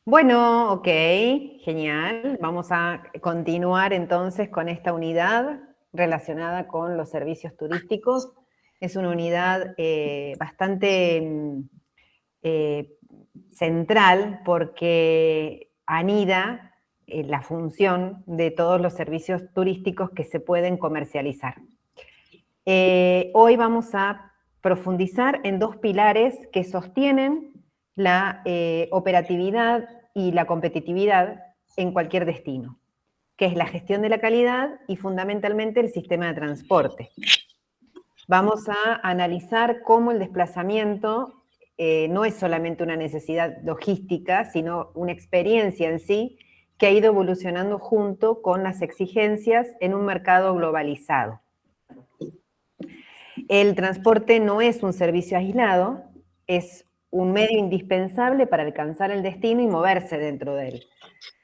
Bueno, ok, genial. Vamos a continuar entonces con esta unidad relacionada con los servicios turísticos. Es una unidad bastante central porque anida la función de todos los servicios turísticos que se pueden comercializar. Hoy vamos a profundizar en dos pilares que sostienen la operatividad y la competitividad en cualquier destino, que es la gestión de la calidad y fundamentalmente el sistema de transporte. Vamos a analizar cómo el desplazamiento no es solamente una necesidad logística, sino una experiencia en sí que ha ido evolucionando junto con las exigencias en un mercado globalizado. El transporte no es un servicio aislado, es un medio indispensable para alcanzar el destino y moverse dentro de él,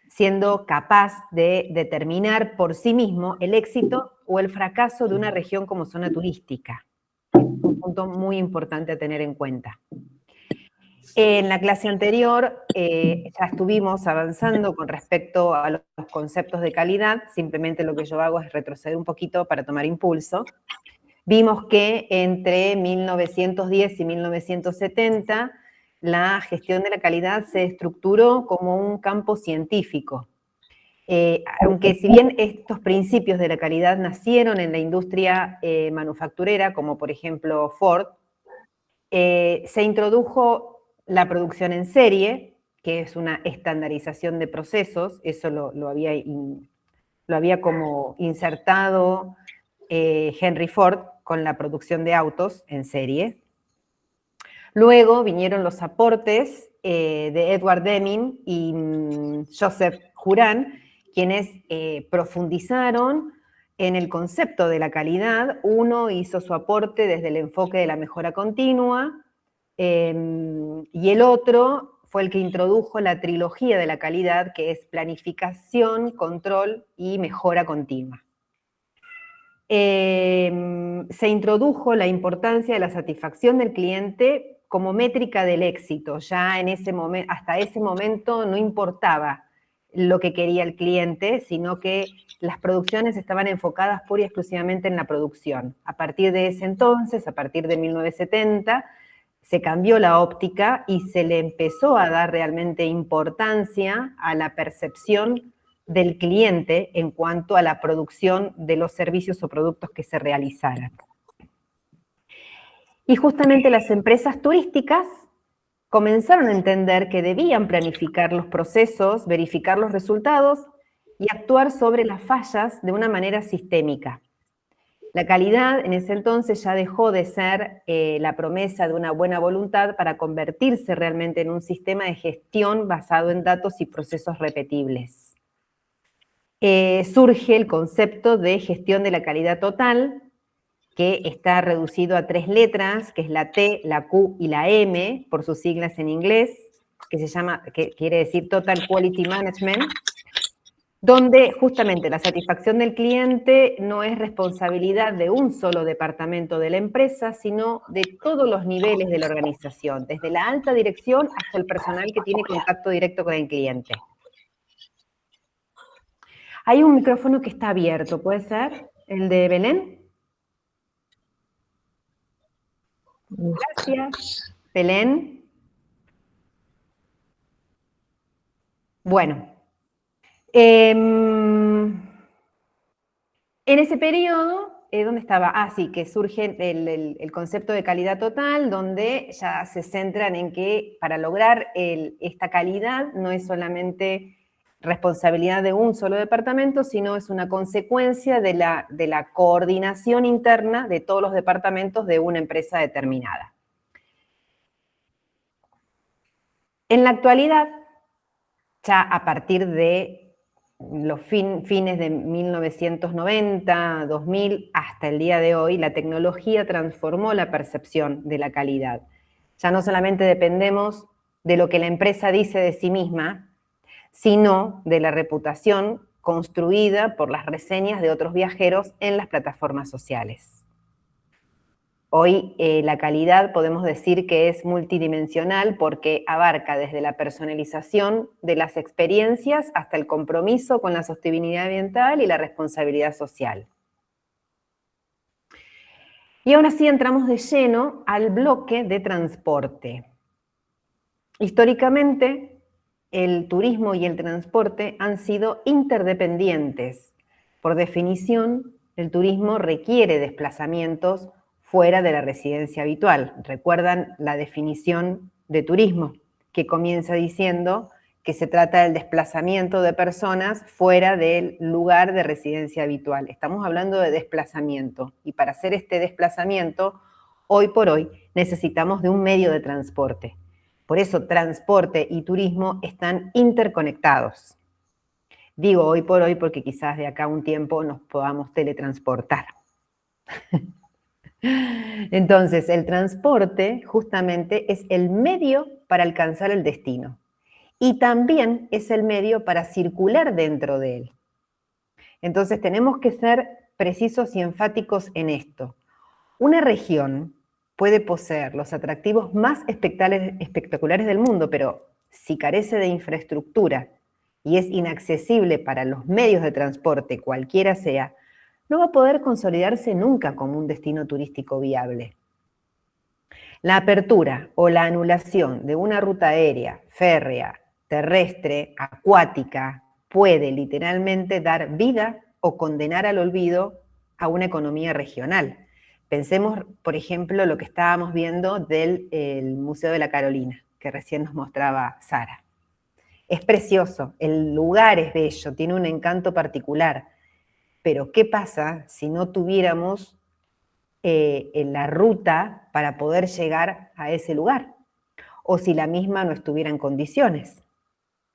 siendo capaz de determinar por sí mismo el éxito o el fracaso de una región como zona turística. Un punto muy importante a tener en cuenta. En la clase anterior ya estuvimos avanzando con respecto a los conceptos de calidad, simplemente lo que yo hago es retroceder un poquito para tomar impulso. Vimos que entre 1910 y 1970 la gestión de la calidad se estructuró como un campo científico. Aunque si bien estos principios de la calidad nacieron en la industria manufacturera, como por ejemplo Ford, se introdujo la producción en serie, que es una estandarización de procesos, eso lo había como insertado Henry Ford con la producción de autos en serie. Luego vinieron los aportes de Edward Deming y Joseph Juran, quienes profundizaron en el concepto de la calidad. Uno hizo su aporte desde el enfoque de la mejora continua y el otro fue el que introdujo la trilogía de la calidad, que es planificación, control y mejora continua. Se introdujo la importancia de la satisfacción del cliente como métrica del éxito. Ya en ese momento, hasta ese momento no importaba lo que quería el cliente, sino que las producciones estaban enfocadas pura y exclusivamente en la producción. A partir de ese entonces, a partir de 1970, se cambió la óptica y se le empezó a dar realmente importancia a la percepción del cliente en cuanto a la producción de los servicios o productos que se realizaran. Y justamente las empresas turísticas comenzaron a entender que debían planificar los procesos, verificar los resultados y actuar sobre las fallas de una manera sistémica. La calidad en ese entonces ya dejó de ser la promesa de una buena voluntad para convertirse realmente en un sistema de gestión basado en datos y procesos repetibles. Surge el concepto de gestión de la calidad total, que está reducido a 3 letras, que es la T, la Q y la M, por sus siglas en inglés, que quiere decir Total Quality Management, donde justamente la satisfacción del cliente no es responsabilidad de un solo departamento de la empresa, sino de todos los niveles de la organización, desde la alta dirección hasta el personal que tiene contacto directo con el cliente. Hay un micrófono que está abierto, ¿puede ser? ¿El de Belén? Gracias. Belén. Bueno. En ese periodo, ¿dónde estaba? Ah, sí, que surge el concepto de calidad total, donde ya se centran en que para lograr esta calidad no es solamente responsabilidad de un solo departamento, sino es una consecuencia de la coordinación interna de todos los departamentos de una empresa determinada. En la actualidad, ya a partir de los fines de 1990, 2000, hasta el día de hoy, la tecnología transformó la percepción de la calidad. Ya no solamente dependemos de lo que la empresa dice de sí misma, sino de la reputación construida por las reseñas de otros viajeros en las plataformas sociales. Hoy la calidad podemos decir que es multidimensional porque abarca desde la personalización de las experiencias hasta el compromiso con la sostenibilidad ambiental y la responsabilidad social. Y ahora sí entramos de lleno al bloque de transporte. Históricamente, el turismo y el transporte han sido interdependientes. Por definición, el turismo requiere desplazamientos fuera de la residencia habitual. ¿Recuerdan la definición de turismo? Que comienza diciendo que se trata del desplazamiento de personas fuera del lugar de residencia habitual. Estamos hablando de desplazamiento, y para hacer este desplazamiento, hoy por hoy, necesitamos de un medio de transporte. Por eso, transporte y turismo están interconectados. Digo hoy por hoy porque quizás de acá a un tiempo nos podamos teletransportar. Entonces, el transporte justamente es el medio para alcanzar el destino y también es el medio para circular dentro de él. Entonces, tenemos que ser precisos y enfáticos en esto. Una región puede poseer los atractivos más espectaculares del mundo, pero si carece de infraestructura y es inaccesible para los medios de transporte, cualquiera sea, no va a poder consolidarse nunca como un destino turístico viable. La apertura o la anulación de una ruta aérea, férrea, terrestre, acuática, puede literalmente dar vida o condenar al olvido a una economía regional. Pensemos, por ejemplo, lo que estábamos viendo del Museo de la Carolina, que recién nos mostraba Sara. Es precioso, el lugar es bello, tiene un encanto particular, pero ¿qué pasa si no tuviéramos en la ruta para poder llegar a ese lugar? O si la misma no estuviera en condiciones.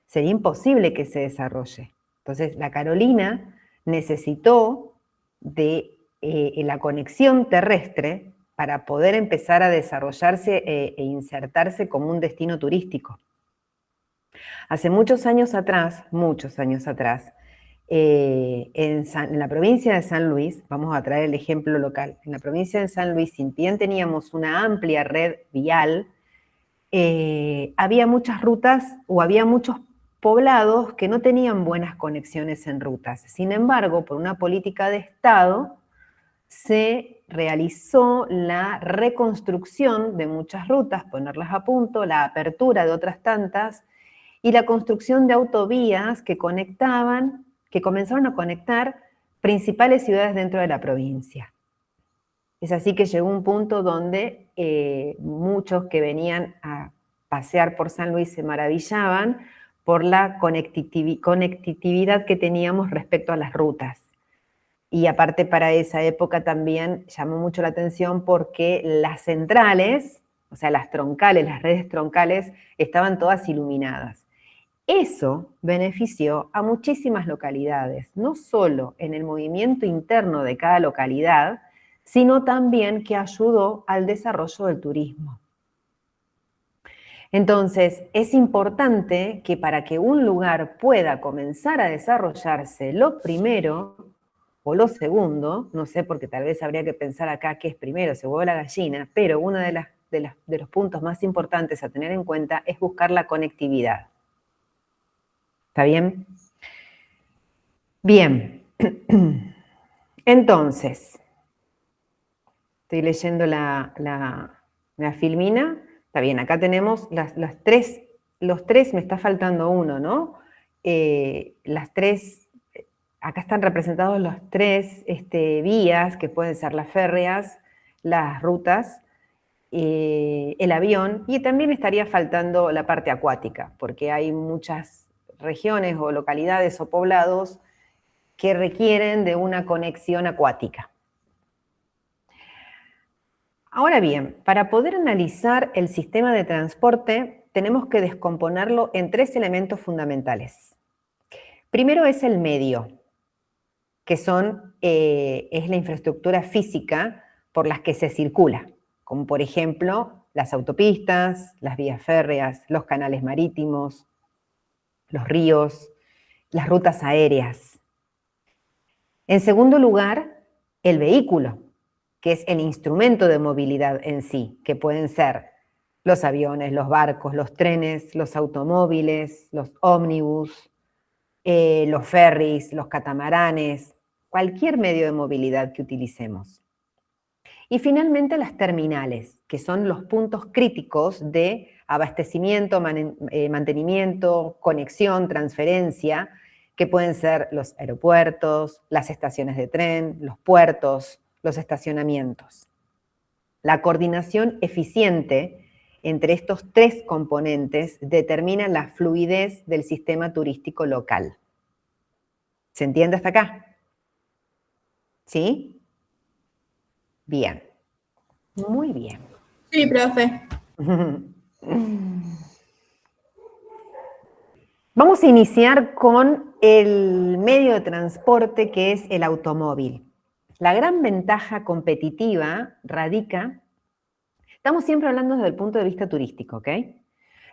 Sería imposible que se desarrolle. Entonces, la Carolina necesitó de la conexión terrestre para poder empezar a desarrollarse e insertarse como un destino turístico. Hace muchos años atrás, en la provincia de San Luis, vamos a traer el ejemplo local, en la provincia de San Luis, si bien teníamos una amplia red vial, había muchas rutas o había muchos poblados que no tenían buenas conexiones en rutas. Sin embargo, por una política de Estado, se realizó la reconstrucción de muchas rutas, ponerlas a punto, la apertura de otras tantas y la construcción de autovías que comenzaron a conectar principales ciudades dentro de la provincia. Es así que llegó un punto donde muchos que venían a pasear por San Luis se maravillaban por la conectividad que teníamos respecto a las rutas. Y aparte para esa época también llamó mucho la atención porque las centrales, o sea, las troncales, las redes troncales, estaban todas iluminadas. Eso benefició a muchísimas localidades, no solo en el movimiento interno de cada localidad, sino también que ayudó al desarrollo del turismo. Entonces, es importante que para que un lugar pueda comenzar a desarrollarse, lo primero o lo segundo, no sé, porque tal vez habría que pensar acá qué es primero, se huevo o la gallina, pero uno de los puntos más importantes a tener en cuenta es buscar la conectividad. ¿Está bien? Bien. Entonces, estoy leyendo la filmina. Está bien, acá tenemos los tres, me está faltando uno, ¿no? Acá están representados los tres vías, que pueden ser las férreas, las rutas, el avión, y también estaría faltando la parte acuática, porque hay muchas regiones o localidades o poblados que requieren de una conexión acuática. Ahora bien, para poder analizar el sistema de transporte, tenemos que descomponerlo en tres elementos fundamentales. Primero es el medio, que es la infraestructura física por las que se circula, como por ejemplo las autopistas, las vías férreas, los canales marítimos, los ríos, las rutas aéreas. En segundo lugar, el vehículo, que es el instrumento de movilidad en sí, que pueden ser los aviones, los barcos, los trenes, los automóviles, los ómnibus, los ferries, los catamaranes, cualquier medio de movilidad que utilicemos. Y finalmente las terminales, que son los puntos críticos de abastecimiento, mantenimiento, conexión, transferencia, que pueden ser los aeropuertos, las estaciones de tren, los puertos, los estacionamientos. La coordinación eficiente entre estos tres componentes determina la fluidez del sistema turístico local. ¿Se entiende hasta acá? ¿Sí? Bien. Muy bien. Sí, profe. Vamos a iniciar con el medio de transporte que es el automóvil. La gran ventaja competitiva radica, estamos siempre hablando desde el punto de vista turístico, ¿ok?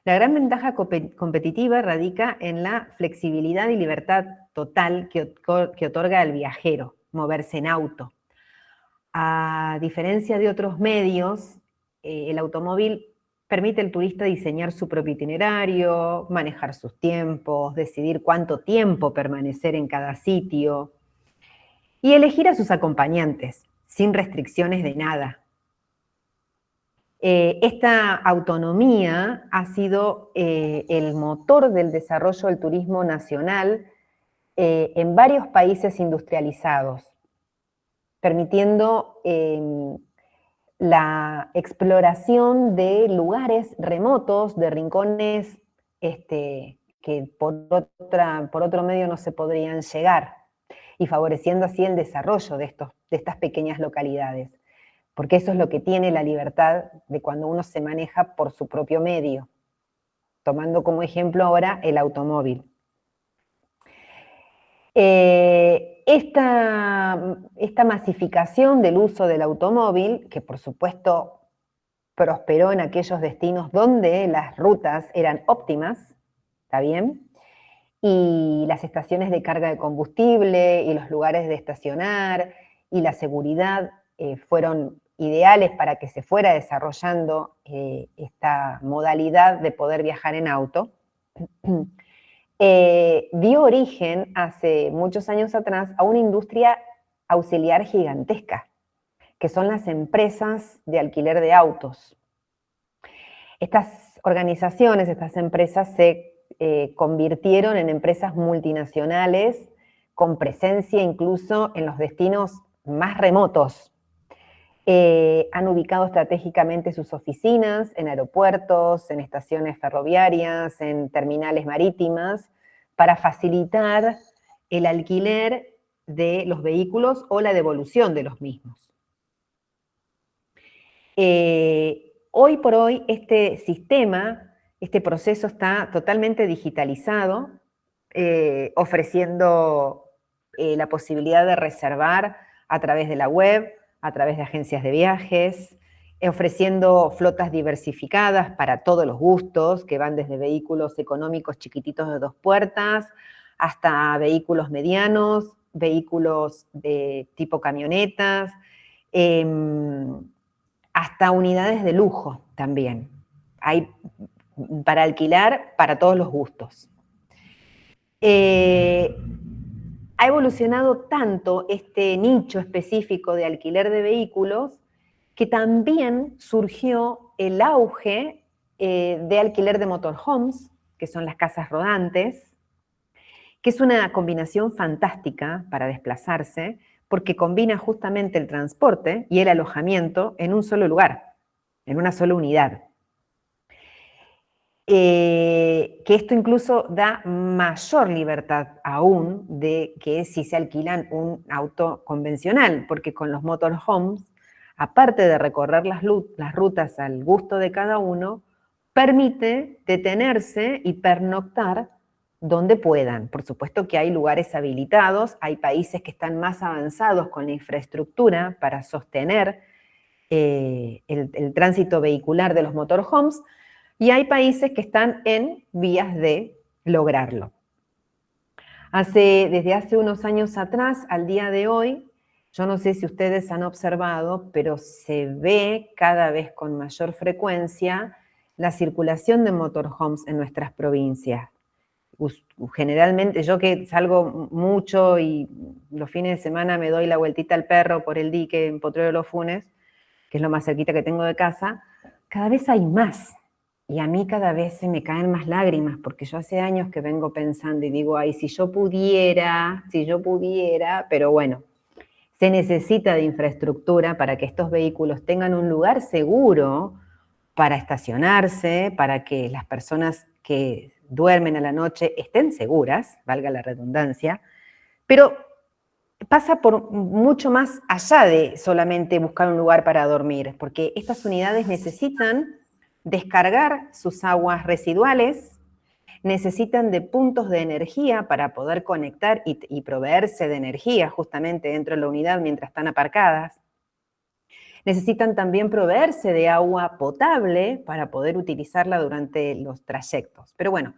La gran ventaja competitiva radica en la flexibilidad y libertad total que otorga al viajero moverse en auto. A diferencia de otros medios, el automóvil permite al turista diseñar su propio itinerario, manejar sus tiempos, decidir cuánto tiempo permanecer en cada sitio y elegir a sus acompañantes, sin restricciones de nada. Esta autonomía ha sido el motor del desarrollo del turismo nacional en varios países industrializados, permitiendo la exploración de lugares remotos, de rincones que por otro medio no se podrían llegar, y favoreciendo así el desarrollo de estas pequeñas localidades, porque eso es lo que tiene la libertad de cuando uno se maneja por su propio medio, tomando como ejemplo ahora el automóvil. Esta masificación del uso del automóvil, que por supuesto prosperó en aquellos destinos donde las rutas eran óptimas, ¿está bien? Y las estaciones de carga de combustible y los lugares de estacionar y la seguridad fueron ideales para que se fuera desarrollando esta modalidad de poder viajar en auto. Dio origen hace muchos años atrás a una industria auxiliar gigantesca, que son las empresas de alquiler de autos. Estas organizaciones, estas empresas se convirtieron en empresas multinacionales con presencia incluso en los destinos más remotos. Han ubicado estratégicamente sus oficinas en aeropuertos, en estaciones ferroviarias, en terminales marítimas, para facilitar el alquiler de los vehículos o la devolución de los mismos. Hoy por hoy este sistema, este proceso está totalmente digitalizado, ofreciendo la posibilidad de reservar a través de la web, a través de agencias de viajes, ofreciendo flotas diversificadas para todos los gustos, que van desde vehículos económicos chiquititos de 2 puertas, hasta vehículos medianos, vehículos de tipo camionetas, hasta unidades de lujo también. Hay para alquilar para todos los gustos. Ha evolucionado tanto este nicho específico de alquiler de vehículos que también surgió el auge de alquiler de motorhomes, que son las casas rodantes, que es una combinación fantástica para desplazarse, porque combina justamente el transporte y el alojamiento en un solo lugar, en una sola unidad. Que esto incluso da mayor libertad aún de que si se alquilan un auto convencional, porque con los motorhomes, aparte de recorrer las rutas al gusto de cada uno, permite detenerse y pernoctar donde puedan. Por supuesto que hay lugares habilitados, hay países que están más avanzados con la infraestructura para sostener el tránsito vehicular de los motorhomes, y hay países que están en vías de lograrlo. Desde hace unos años atrás, al día de hoy, Yo no sé si ustedes han observado, pero se ve cada vez con mayor frecuencia la circulación de motorhomes en nuestras provincias. Generalmente, yo que salgo mucho y los fines de semana me doy la vueltita al perro por el dique en Potrero de los Funes, que es lo más cerquita que tengo de casa, cada vez hay más. Y a mí cada vez se me caen más lágrimas, porque yo hace años que vengo pensando y digo, ay, si yo pudiera, pero bueno, se necesita de infraestructura para que estos vehículos tengan un lugar seguro para estacionarse, para que las personas que duermen a la noche estén seguras, valga la redundancia, pero pasa por mucho más allá de solamente buscar un lugar para dormir, porque estas unidades necesitan descargar sus aguas residuales, necesitan de puntos de energía para poder conectar y proveerse de energía justamente dentro de la unidad mientras están aparcadas. Necesitan también proveerse de agua potable para poder utilizarla durante los trayectos. Pero bueno,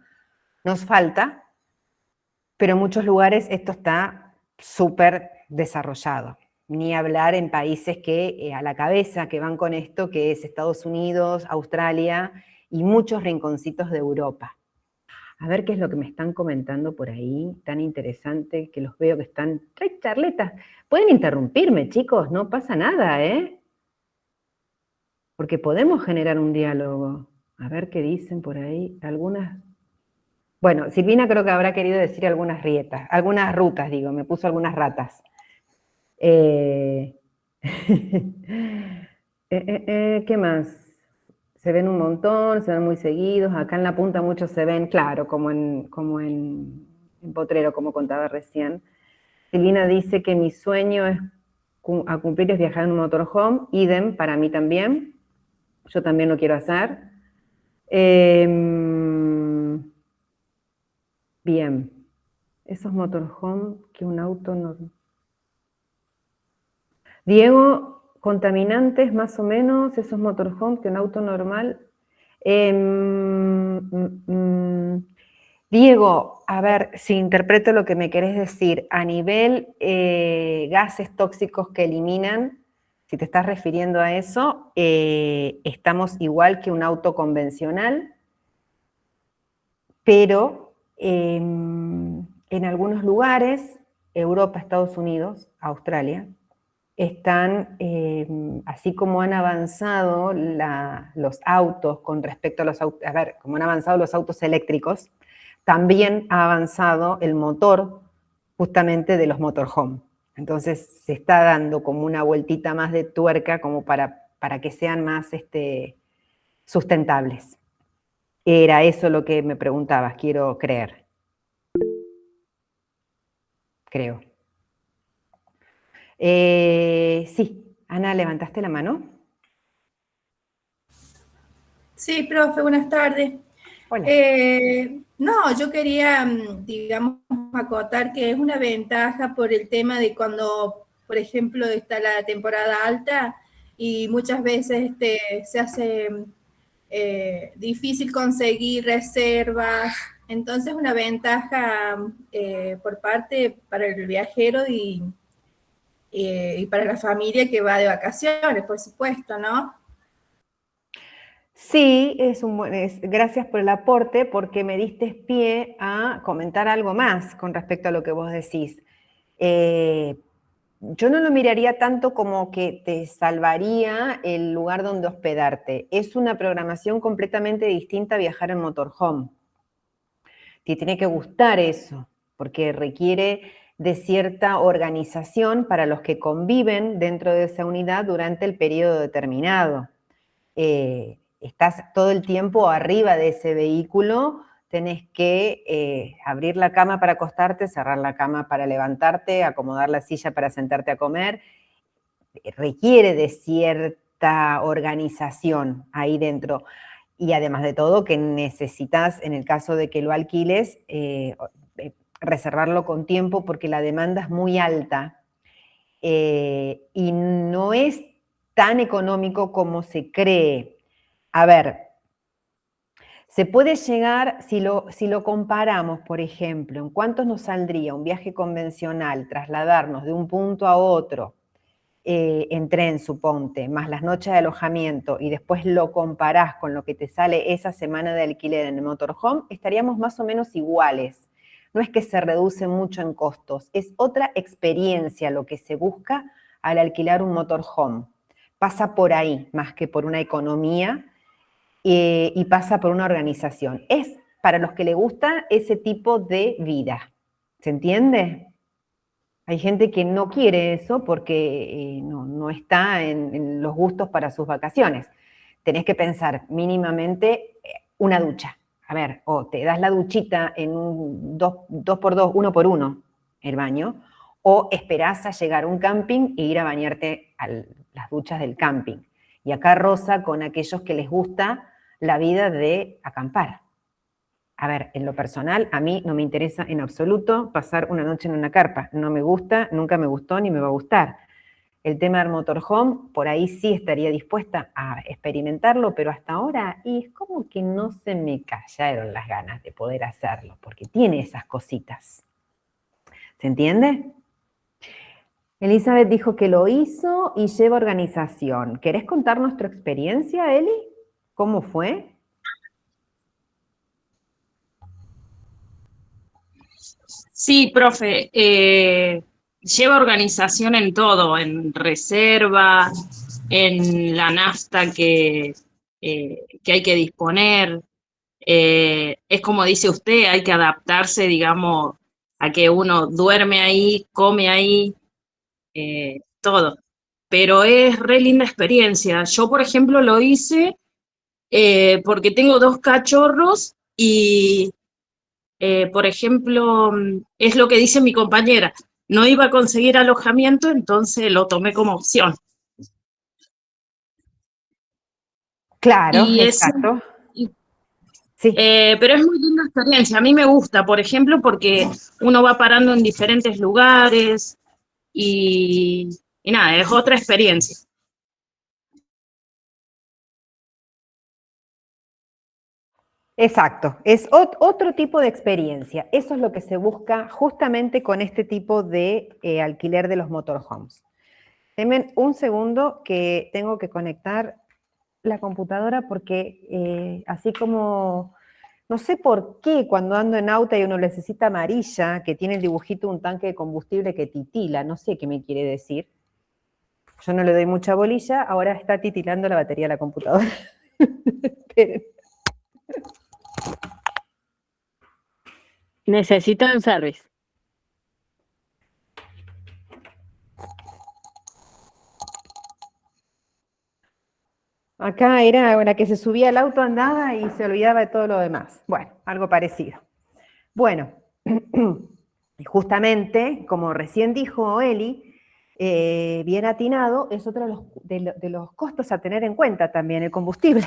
nos falta, pero en muchos lugares esto está súper desarrollado. Ni hablar en países que a la cabeza que van con esto, que es Estados Unidos, Australia y muchos rinconcitos de Europa. A ver qué es lo que me están comentando por ahí, tan interesante, que los veo que están, trae charletas. Pueden interrumpirme, chicos, no pasa nada, ¿eh? Porque podemos generar un diálogo. A ver qué dicen por ahí, algunas... Bueno, Silvina creo que habrá querido decir algunas rietas, algunas rutas, digo, me puso algunas ratas. ¿Qué más? Se ven un montón, se ven muy seguidos, acá en la punta muchos se ven, claro, como en Potrero, como contaba recién. Silvina dice que mi sueño a cumplir es viajar en un motorhome, idem para mí también, yo también lo quiero hacer. Bien, esos motorhome que un auto no... Diego, contaminantes más o menos, esos motorhomes que un auto normal. Diego, a ver si interpreto lo que me querés decir. A nivel gases tóxicos que eliminan, si te estás refiriendo a eso, estamos igual que un auto convencional, pero en algunos lugares, Europa, Estados Unidos, Australia, están, así como han avanzado los autos con respecto a los autos, a ver, como han avanzado los autos eléctricos, también ha avanzado el motor justamente de los motorhome. Entonces se está dando como una vueltita más de tuerca como para que sean más sustentables. Era eso lo que me preguntabas, quiero creer. Creo. Sí, Ana, ¿levantaste la mano? Sí, profe, buenas tardes. Hola. No, yo quería, digamos, acotar que es una ventaja por el tema de cuando, por ejemplo, está la temporada alta y muchas veces se hace difícil conseguir reservas. Entonces, una ventaja por parte para el viajero y para la familia que va de vacaciones, por supuesto, ¿no? Sí, gracias por el aporte, porque me diste pie a comentar algo más con respecto a lo que vos decís. Yo no lo miraría tanto como que te salvaría el lugar donde hospedarte. Es una programación completamente distinta a viajar en motorhome. Te tiene que gustar eso, porque requiere de cierta organización para los que conviven dentro de esa unidad durante el periodo determinado. Estás todo el tiempo arriba de ese vehículo, tenés que abrir la cama para acostarte, cerrar la cama para levantarte, acomodar la silla para sentarte a comer. Requiere de cierta organización ahí dentro. Y además de todo, que necesitas, en el caso de que lo alquiles, reservarlo con tiempo porque la demanda es muy alta y no es tan económico como se cree. A ver, se puede llegar, si lo comparamos, por ejemplo, en cuánto nos saldría un viaje convencional, trasladarnos de un punto a otro, en tren, suponte, más las noches de alojamiento, y después lo comparás con lo que te sale esa semana de alquiler en el motorhome, estaríamos más o menos iguales. No es que se reduce mucho en costos, es otra experiencia lo que se busca al alquilar un motorhome. Pasa por ahí, más que por una economía, y pasa por una organización. Es para los que le gusta ese tipo de vida. ¿Se entiende? Hay gente que no quiere eso porque no está en los gustos para sus vacaciones. Tenés que pensar mínimamente una ducha. A ver, o te das la duchita en un 2x2, 1x1 el baño, o esperás a llegar a un camping e ir a bañarte a las duchas del camping. Y acá roza con aquellos que les gusta la vida de acampar. A ver, en lo personal, a mí no me interesa en absoluto pasar una noche en una carpa. No me gusta, nunca me gustó ni me va a gustar. El tema del motorhome, por ahí sí estaría dispuesta a experimentarlo, pero hasta ahora, y es como que no se me cayeron las ganas de poder hacerlo, porque tiene esas cositas. ¿Se entiende? Elizabeth dijo que lo hizo y lleva organización. ¿Querés contarnos tu experiencia, Eli? ¿Cómo fue? Sí, profe, lleva organización en todo, en reserva, en la nafta que hay que disponer. Es como dice usted, hay que adaptarse, digamos, a que uno duerme ahí, come ahí, todo. Pero es re linda experiencia. Yo, por ejemplo, lo hice porque tengo 2 cachorros y por ejemplo, es lo que dice mi compañera, no iba a conseguir alojamiento, entonces lo tomé como opción. Claro, Y es, exacto. Sí. pero es muy linda experiencia. A mí me gusta, por ejemplo, porque uno va parando en diferentes lugares y, y nada, es otra experiencia. Exacto, es otro tipo de experiencia. Eso es lo que se busca justamente con este tipo de alquiler de los motorhomes. Denme un segundo que tengo que conectar la computadora porque así como, no sé por qué cuando ando en auto y uno necesita amarilla, que tiene el dibujito de un tanque de combustible que titila, no sé qué me quiere decir. Yo no le doy mucha bolilla, ahora está titilando la batería de la computadora. Esperen. Necesito un service. Acá era la que se subía al auto, andaba y se olvidaba de todo lo demás. Bueno, algo parecido. Bueno, justamente, como recién dijo Eli, bien atinado, es otro de los costos a tener en cuenta también, el combustible,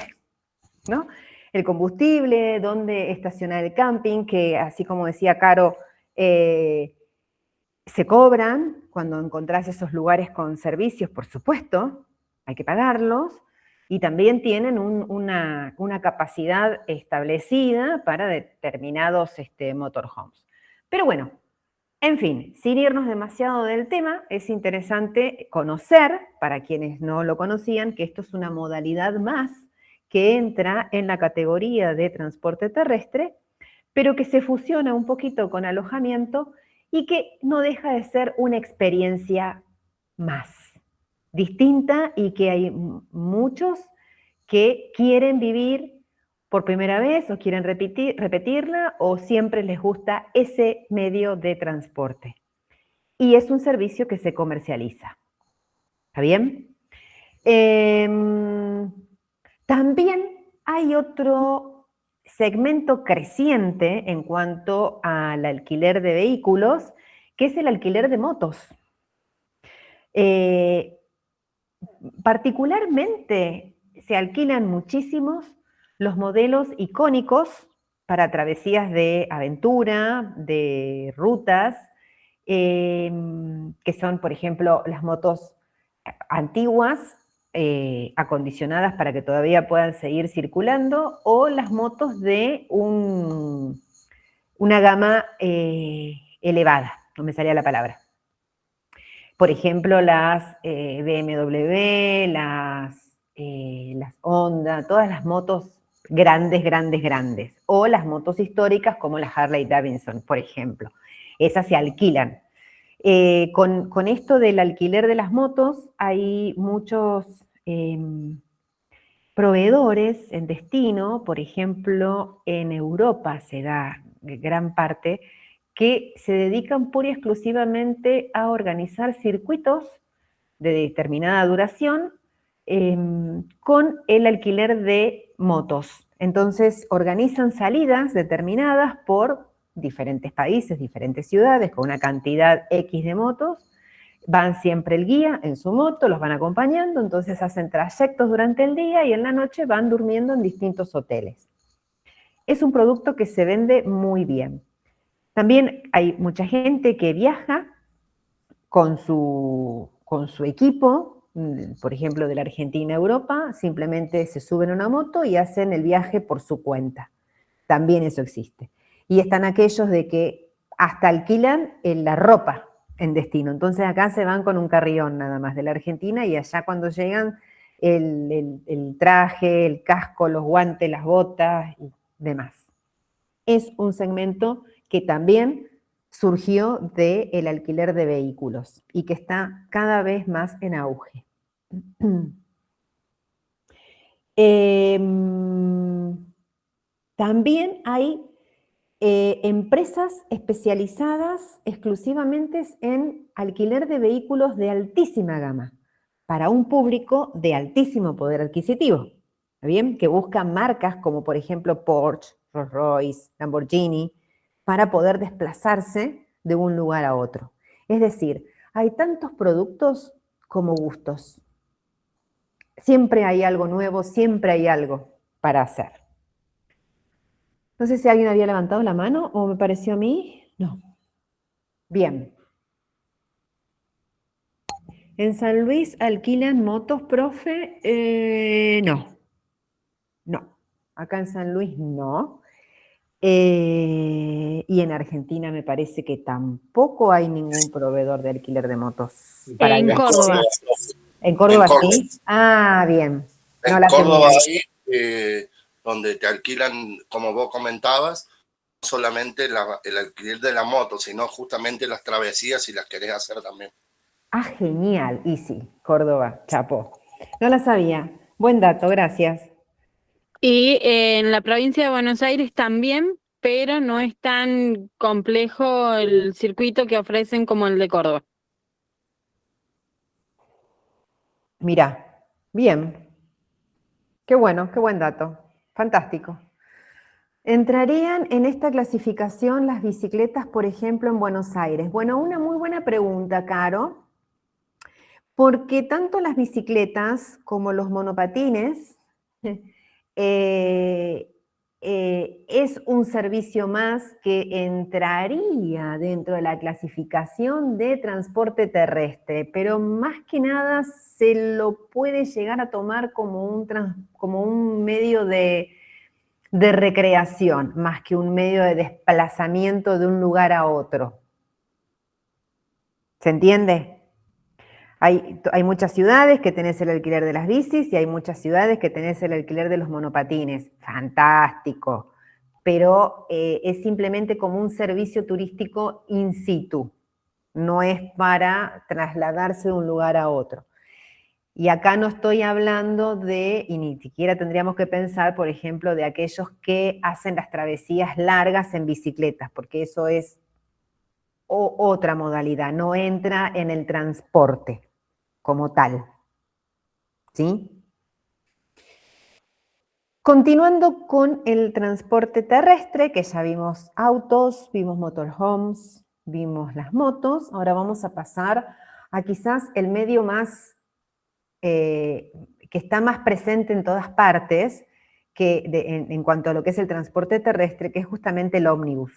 ¿no? El combustible, dónde estacionar el camping, que así como decía Caro, se cobran cuando encontrás esos lugares con servicios, por supuesto, hay que pagarlos, y también tienen una capacidad establecida para determinados motorhomes. Pero bueno, en fin, sin irnos demasiado del tema, es interesante conocer, para quienes no lo conocían, que esto es una modalidad más que entra en la categoría de transporte terrestre, pero que se fusiona un poquito con alojamiento y que no deja de ser una experiencia más distinta y que hay muchos que quieren vivir por primera vez o quieren repetirla o siempre les gusta ese medio de transporte. Y es un servicio que se comercializa. ¿Está bien? También hay otro segmento creciente en cuanto al alquiler de vehículos, que es el alquiler de motos. Particularmente se alquilan muchísimos los modelos icónicos para travesías de aventura, de rutas, que son, por ejemplo, las motos antiguas, acondicionadas para que todavía puedan seguir circulando, o las motos de una gama elevada, no me salía la palabra. Por ejemplo, las BMW, las Honda, todas las motos grandes, o las motos históricas como la Harley Davidson, por ejemplo. Esas se alquilan. Con esto del alquiler de las motos, hay muchos proveedores en destino, por ejemplo, en Europa se da gran parte, que se dedican pura y exclusivamente a organizar circuitos de determinada duración con el alquiler de motos. Entonces organizan salidas determinadas por diferentes países, diferentes ciudades, con una cantidad X de motos. Van siempre el guía en su moto, los van acompañando, entonces hacen trayectos durante el día y en la noche van durmiendo en distintos hoteles. Es un producto que se vende muy bien. También hay mucha gente que viaja con su equipo, por ejemplo, de la Argentina a Europa, simplemente se suben a una moto y hacen el viaje por su cuenta. También eso existe. Y están aquellos de que hasta alquilan la ropa en destino. Entonces acá se van con un carrión nada más de la Argentina y allá cuando llegan el traje, el casco, los guantes, las botas y demás. Es un segmento que también surgió del alquiler de vehículos y que está cada vez más en auge. También hay empresas especializadas exclusivamente en alquiler de vehículos de altísima gama para un público de altísimo poder adquisitivo, ¿está bien? Que buscan marcas como por ejemplo Porsche, Rolls-Royce, Lamborghini, para poder desplazarse de un lugar a otro. Es decir, hay tantos productos como gustos. Siempre hay algo nuevo, siempre hay algo para hacer. No sé si alguien había levantado la mano o me pareció a mí. No. Bien. ¿En San Luis alquilan motos, profe? No. No. Acá en San Luis no. Y en Argentina me parece que tampoco hay ningún proveedor de alquiler de motos. Para En Córdoba. ¿En Córdoba En Córdoba. sí? Ah, bien. No En la Córdoba tenía. ahí, donde te alquilan, como vos comentabas, no solamente el alquiler de la moto, sino justamente las travesías si las querés hacer también. Ah, genial. Y sí, Córdoba, chapo. No la sabía. Buen dato, gracias. Y en la provincia de Buenos Aires también, pero no es tan complejo el circuito que ofrecen como el de Córdoba. Mirá, bien. Qué bueno, qué buen dato. Fantástico. ¿Entrarían en esta clasificación las bicicletas, por ejemplo, en Buenos Aires? Bueno, una muy buena pregunta, Caro, porque tanto las bicicletas como los monopatines es un servicio más que entraría dentro de la clasificación de transporte terrestre, pero más que nada se lo puede llegar a tomar como un medio de recreación, más que un medio de desplazamiento de un lugar a otro. ¿Se entiende? Hay muchas ciudades que tenés el alquiler de las bicis y hay muchas ciudades que tenés el alquiler de los monopatines. Fantástico. Pero es simplemente como un servicio turístico in situ. No es para trasladarse de un lugar a otro. Y acá no estoy hablando de, y ni siquiera tendríamos que pensar, por ejemplo, de aquellos que hacen las travesías largas en bicicletas, porque eso es otra modalidad, no entra en el transporte como tal. ¿Sí? Continuando con el transporte terrestre, que ya vimos autos, vimos motorhomes, vimos las motos, ahora vamos a pasar a quizás el medio más, que está más presente en todas partes, en cuanto a lo que es el transporte terrestre, que es justamente el ómnibus.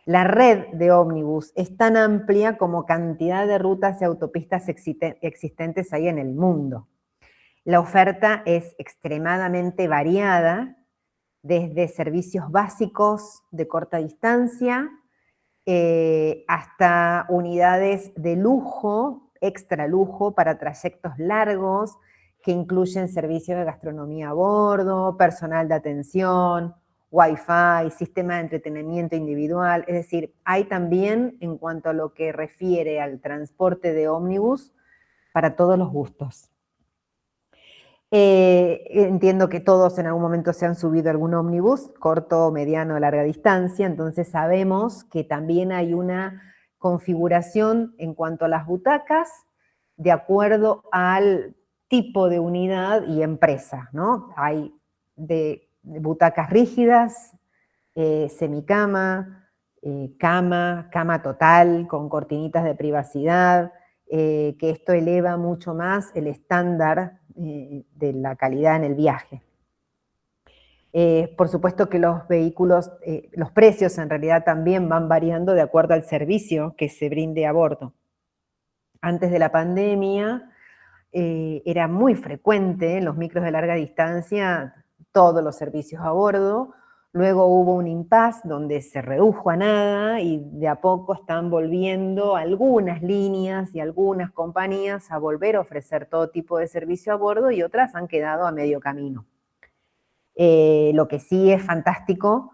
La red de ómnibus es tan amplia como cantidad de rutas y autopistas existentes hay en el mundo. La oferta es extremadamente variada, desde servicios básicos de corta distancia, hasta unidades de lujo, extra lujo, para trayectos largos, que incluyen servicios de gastronomía a bordo, personal de atención, Wi-Fi, sistema de entretenimiento individual. Es decir, hay también, en cuanto a lo que refiere al transporte de ómnibus, para todos los gustos. Entiendo que todos en algún momento se han subido a algún ómnibus, corto, mediano, larga distancia, entonces sabemos que también hay una configuración en cuanto a las butacas de acuerdo al tipo de unidad y empresa, ¿no? Hay de butacas rígidas, semicama, cama total, con cortinitas de privacidad, que esto eleva mucho más el estándar de la calidad en el viaje. Por supuesto que los vehículos, los precios en realidad también van variando de acuerdo al servicio que se brinde a bordo. Antes de la pandemia era muy frecuente en los micros de larga distancia todos los servicios a bordo. Luego hubo un impasse donde se redujo a nada y de a poco están volviendo algunas líneas y algunas compañías a volver a ofrecer todo tipo de servicio a bordo y otras han quedado a medio camino. Lo que sí es fantástico,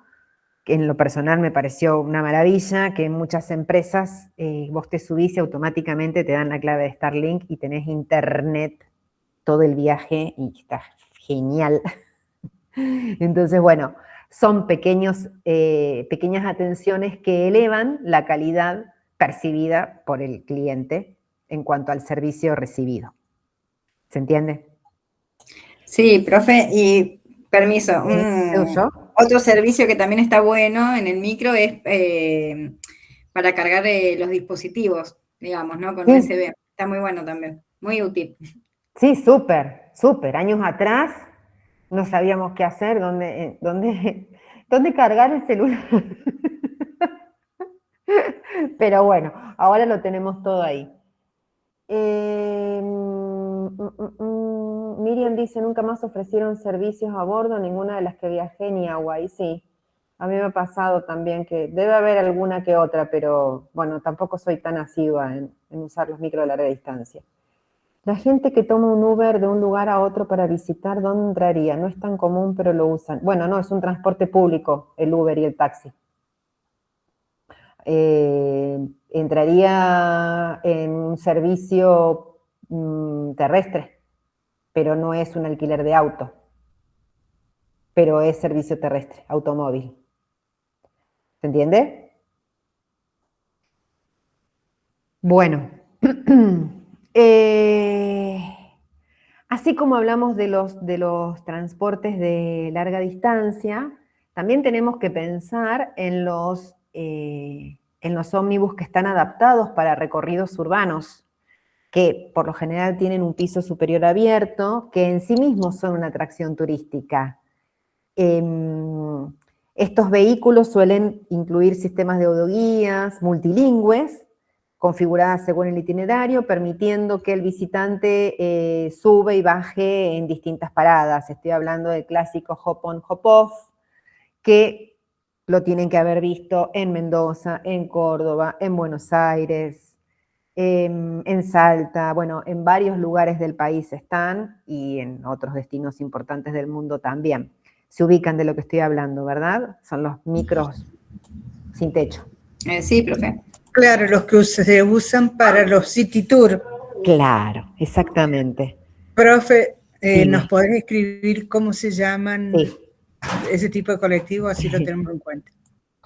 que en lo personal me pareció una maravilla, que en muchas empresas vos te subís y automáticamente te dan la clave de Starlink y tenés internet todo el viaje y está genial. Entonces, bueno, son pequeñas atenciones que elevan la calidad percibida por el cliente en cuanto al servicio recibido. ¿Se entiende? Sí, profe, y permiso, otro servicio que también está bueno en el micro es para cargar los dispositivos, digamos, ¿no? Con Sí. USB. Está muy bueno también, muy útil. Sí, súper, súper. Años atrás no sabíamos qué hacer, dónde cargar el celular. Pero bueno, ahora lo tenemos todo ahí. Miriam dice, nunca más ofrecieron servicios a bordo, ninguna de las que viajé ni agua. Y sí, a mí me ha pasado también que debe haber alguna que otra, pero bueno, tampoco soy tan asidua en usar los micros de larga distancia. La gente que toma un Uber de un lugar a otro para visitar, ¿dónde entraría? No es tan común, pero lo usan. Bueno, no, es un transporte público, el Uber y el taxi. Entraría en un servicio terrestre, pero no es un alquiler de auto, pero es servicio terrestre, automóvil. ¿Se entiende? Bueno, así como hablamos de los transportes de larga distancia, también tenemos que pensar en los ómnibus que están adaptados para recorridos urbanos, que por lo general tienen un piso superior abierto, que en sí mismos son una atracción turística. Estos vehículos suelen incluir sistemas de audioguías multilingües, configuradas según el itinerario, permitiendo que el visitante sube y baje en distintas paradas. Estoy hablando del clásico hop-on, hop-off, que lo tienen que haber visto en Mendoza, en Córdoba, en Buenos Aires, en Salta, bueno, en varios lugares del país están y en otros destinos importantes del mundo también. Se ubican de lo que estoy hablando, ¿verdad? Son los micros sin techo. Sí, profe. Claro, los que se usan para los city tour. Claro, exactamente. Profe, Dime. ¿nos podés escribir cómo se llaman Sí. ese tipo de colectivos? Así lo tenemos en cuenta.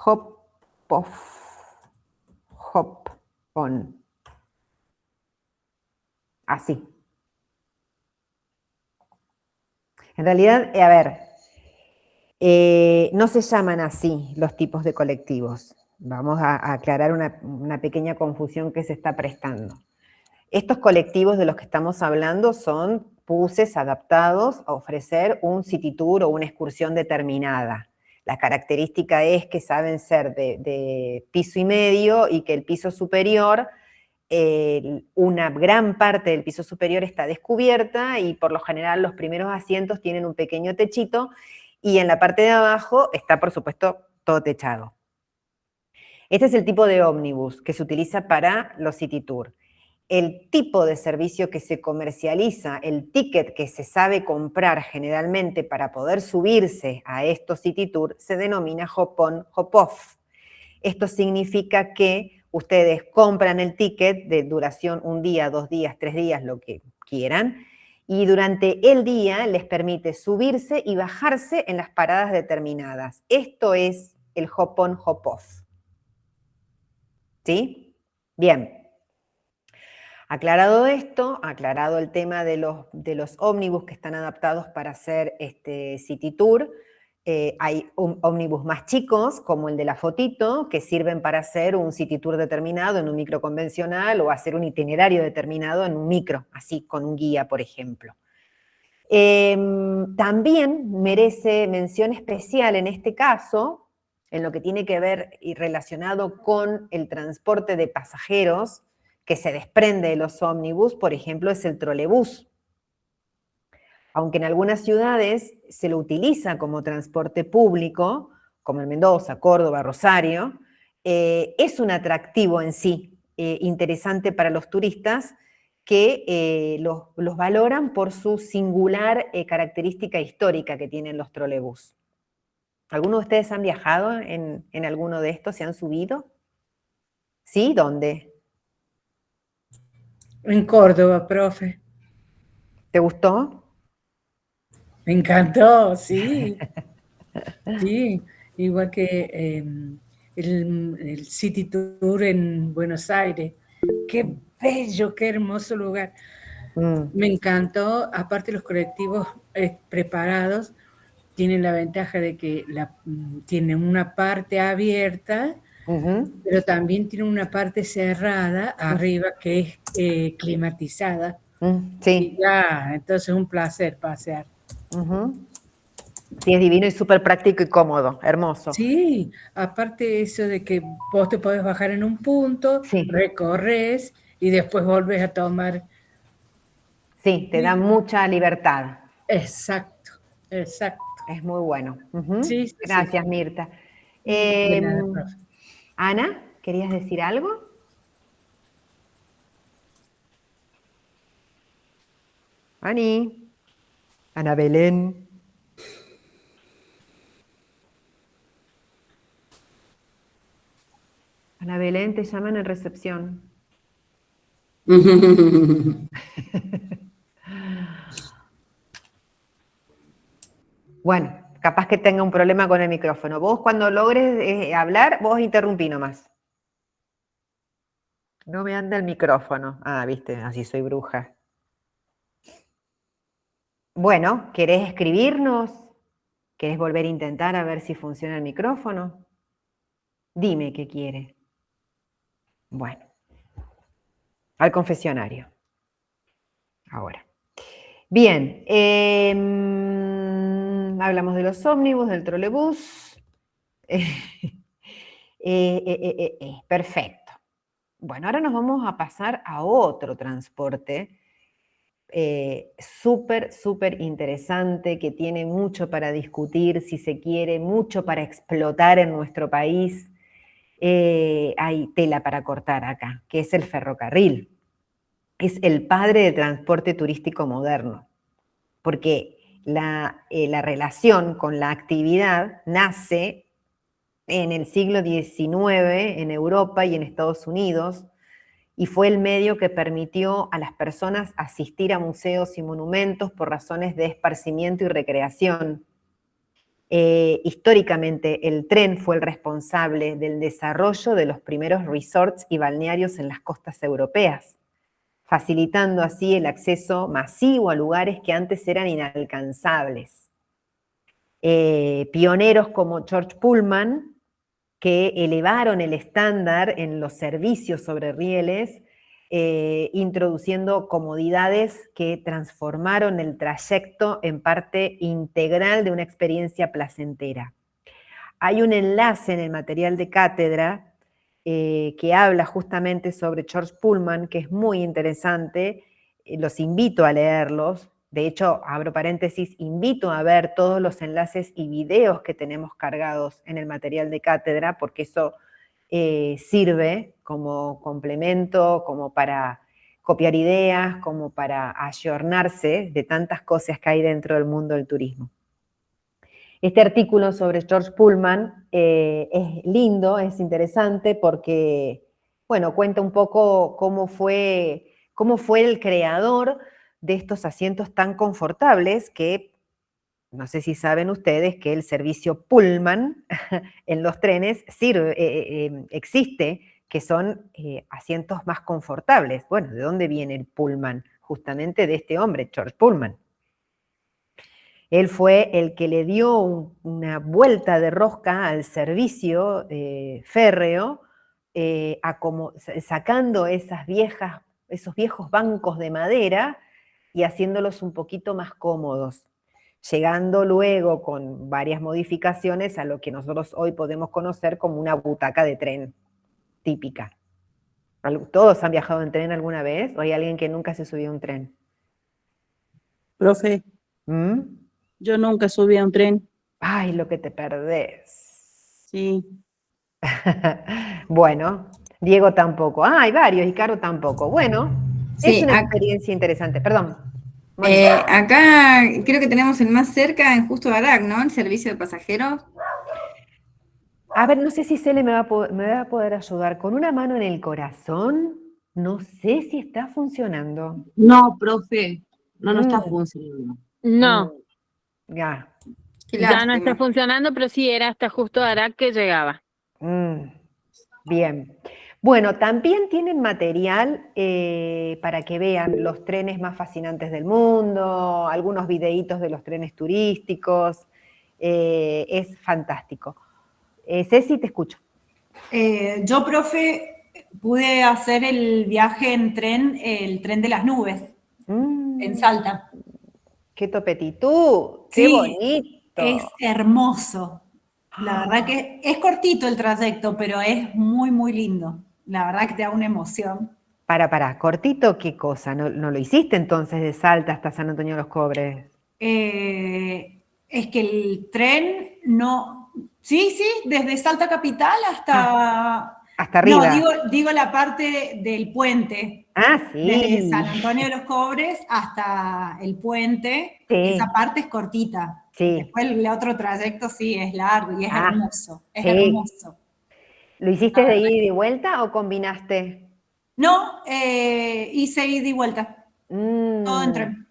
Hop-off, hop-on. Así. En realidad, a ver, no se llaman así los tipos de colectivos. Vamos a aclarar una pequeña confusión que se está prestando. Estos colectivos de los que estamos hablando son buses adaptados a ofrecer un city tour o una excursión determinada. La característica es que saben ser de piso y medio y que el piso superior, una gran parte del piso superior está descubierta y por lo general los primeros asientos tienen un pequeño techito y en la parte de abajo está, por supuesto, todo techado. Este es el tipo de ómnibus que se utiliza para los City Tour. El tipo de servicio que se comercializa, el ticket que se sabe comprar generalmente para poder subirse a estos City Tour, se denomina hop-on, hop-off. Esto significa que ustedes compran el ticket de duración 1 día, 2 días, 3 días, lo que quieran, y durante el día les permite subirse y bajarse en las paradas determinadas. Esto es el hop-on, hop-off. ¿Sí? Bien. Aclarado esto, aclarado el tema de los ómnibus que están adaptados para hacer City Tour, hay ómnibus más chicos, como el de la fotito, que sirven para hacer un City Tour determinado en un micro convencional o hacer un itinerario determinado en un micro, así con un guía, por ejemplo. También merece mención especial en este caso, en lo que tiene que ver y relacionado con el transporte de pasajeros, que se desprende de los ómnibus, por ejemplo, es el trolebús. Aunque en algunas ciudades se lo utiliza como transporte público, como en Mendoza, Córdoba, Rosario, es un atractivo en sí, interesante para los turistas que los valoran por su singular característica histórica que tienen los trolebús. ¿Alguno de ustedes han viajado en alguno de estos? ¿Se han subido? ¿Sí? ¿Dónde? En Córdoba, profe. ¿Te gustó? Me encantó, sí. Sí, igual que el City Tour en Buenos Aires. Qué bello, qué hermoso lugar. Me encantó. Aparte, los colectivos preparados tienen la ventaja de que tienen una parte abierta, pero también tienen una parte cerrada arriba que es climatizada. Sí. Y ya, entonces es un placer pasear. Sí, es divino y súper práctico y cómodo, hermoso. Sí, aparte eso de que vos te podés bajar en un punto, Sí. recorres y después volvés a tomar. Sí, te da mucha libertad. Exacto, exacto. Es muy bueno. Sí, sí, Gracias, sí. Mirta. De nada, profe. Ana, ¿querías decir algo? Ani. Ana Belén. Ana Belén, te llaman en recepción. Bueno, capaz que tenga un problema con el micrófono. Vos cuando logres hablar, vos interrumpí nomás. No me anda el micrófono. Ah, viste, así soy bruja. Bueno, ¿querés escribirnos? ¿Querés volver a intentar a ver si funciona el micrófono? Dime qué quiere. Bueno, al confesionario. Ahora. Bien, hablamos de los ómnibus, del trolebús. Perfecto. Bueno, ahora nos vamos a pasar a otro transporte súper, súper interesante, que tiene mucho para discutir, si se quiere, mucho para explotar en nuestro país. Hay tela para cortar acá, que es el ferrocarril. Es el padre del transporte turístico moderno, porque la relación con la actividad nace en el siglo XIX en Europa y en Estados Unidos, y fue el medio que permitió a las personas asistir a museos y monumentos por razones de esparcimiento y recreación. Históricamente, el tren fue el responsable del desarrollo de los primeros resorts y balnearios en las costas europeas, facilitando así el acceso masivo a lugares que antes eran inalcanzables. Pioneros como George Pullman, que elevaron el estándar en los servicios sobre rieles, introduciendo comodidades que transformaron el trayecto en parte integral de una experiencia placentera. Hay un enlace en el material de cátedra que habla justamente sobre George Pullman, que es muy interesante. Los invito a leerlos. De hecho, abro paréntesis, invito a ver todos los enlaces y videos que tenemos cargados en el material de cátedra, porque eso sirve como complemento, como para copiar ideas, como para ayornarse de tantas cosas que hay dentro del mundo del turismo. Este artículo sobre George Pullman es lindo, es interesante porque, bueno, cuenta un poco cómo fue el creador de estos asientos tan confortables que, no sé si saben ustedes que el servicio Pullman en los trenes existe, que son asientos más confortables. Bueno, ¿de dónde viene el Pullman? Justamente de este hombre, George Pullman. Él fue el que le dio una vuelta de rosca al servicio férreo, sacando esos viejos bancos de madera y haciéndolos un poquito más cómodos, llegando luego con varias modificaciones a lo que nosotros hoy podemos conocer como una butaca de tren típica. ¿Todos han viajado en tren alguna vez? ¿O hay alguien que nunca se subió a un tren? Profe, yo nunca subí a un tren. Ay, lo que te perdés. Sí. Bueno, Diego tampoco. Ah, hay varios, y Caro tampoco. Bueno, Sí, es una experiencia interesante. Perdón. acá creo que tenemos el más cerca en Justo Barak, ¿no? El servicio de pasajeros. A ver, no sé si Cele me va a poder ayudar. Con una mano en el corazón, no sé si está funcionando. No, profe, no está funcionando. No, Ya. ya no está funcionando, pero sí era hasta Justo Barak que llegaba. Bien. Bueno, también tienen material para que vean los trenes más fascinantes del mundo, algunos videitos de los trenes turísticos. Es fantástico. Ceci, te escucho. Yo, profe, pude hacer el viaje en tren, el tren de las nubes, en Salta. ¡Qué topetitud! ¡Qué bonito! Es hermoso. La verdad que es cortito el trayecto, pero es muy, muy lindo. La verdad que te da una emoción. Para, cortito, ¿qué cosa? ¿No lo hiciste entonces de Salta hasta San Antonio de los Cobres? Es que el tren no... Sí, desde Salta Capital hasta... Hasta arriba. No, digo la parte del puente. Ah, sí. Desde San Antonio de los Cobres hasta el puente, sí. Esa parte es cortita. Sí. Después el otro trayecto sí es largo y es hermoso. Es sí. hermoso. ¿Lo hiciste de ida y de vuelta o combinaste? No, hice ida y vuelta. Todo en tren.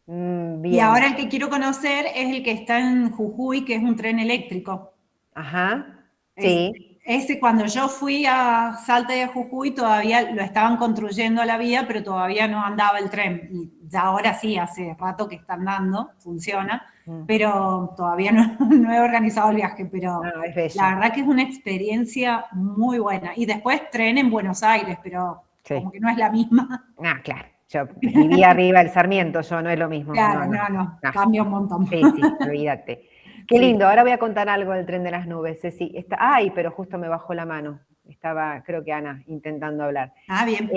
Bien. Y ahora el que quiero conocer es el que está en Jujuy, que es un tren eléctrico. Ajá, sí. Ese cuando yo fui a Salta y a Jujuy todavía lo estaban construyendo a la vía, pero todavía no andaba el tren. Y ya ahora sí, hace rato que está andando, funciona, pero todavía no he organizado el viaje. Pero la verdad que es una experiencia muy buena. Y después tren en Buenos Aires, pero como que no es la misma. Ah, claro. Yo viví arriba del Sarmiento, no es lo mismo. Claro, no, cambia un montón. Sí, olvídate. Qué lindo, ahora voy a contar algo del tren de las nubes, Ceci. Ay, pero justo me bajó la mano. Estaba, creo que Ana, intentando hablar. Ah, bien.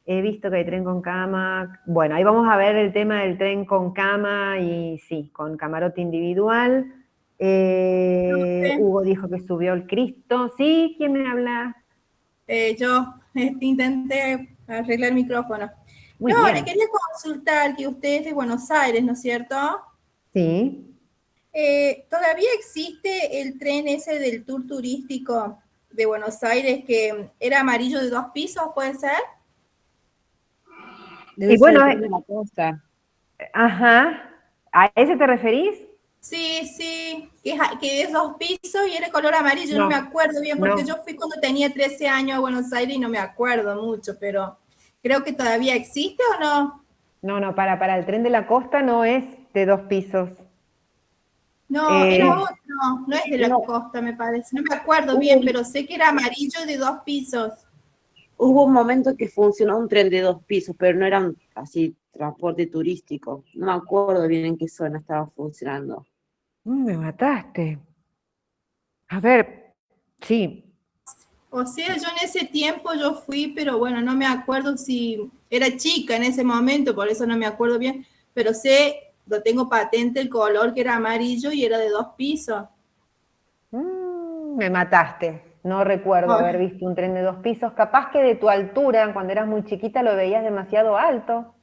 He visto que hay tren con cama. Bueno, ahí vamos a ver el tema del tren con cama y sí, con camarote individual. Hugo dijo que subió el Cristo. ¿Sí? ¿Quién me habla? Yo intenté arreglar el micrófono. Muy bien. Le quería consultar que usted es de Buenos Aires, ¿no es cierto? Sí. ¿Todavía existe el tren ese del tour turístico de Buenos Aires que era amarillo de 2 pisos, puede ser? Y bueno, de la costa. Ajá. ¿A ese te referís? Sí, que es 2 pisos y era color amarillo, no me acuerdo bien, porque yo fui cuando tenía 13 años a Buenos Aires y no me acuerdo mucho, pero creo que todavía existe o no. No, para el tren de la costa no es de 2 pisos. No, era otro, no es de la costa, me parece, no me acuerdo bien, pero sé que era amarillo de 2 pisos. Hubo un momento que funcionó un tren de 2 pisos, pero no era así transporte turístico. No me acuerdo bien en qué zona estaba funcionando. Me mataste. A ver, sí. O sea, yo en ese tiempo yo fui, pero bueno, no me acuerdo si era chica en ese momento, por eso no me acuerdo bien, pero sé, lo tengo patente el color que era amarillo y era de 2 pisos. me mataste. No recuerdo haber visto un tren de 2 pisos. Capaz que de tu altura, cuando eras muy chiquita, lo veías demasiado alto.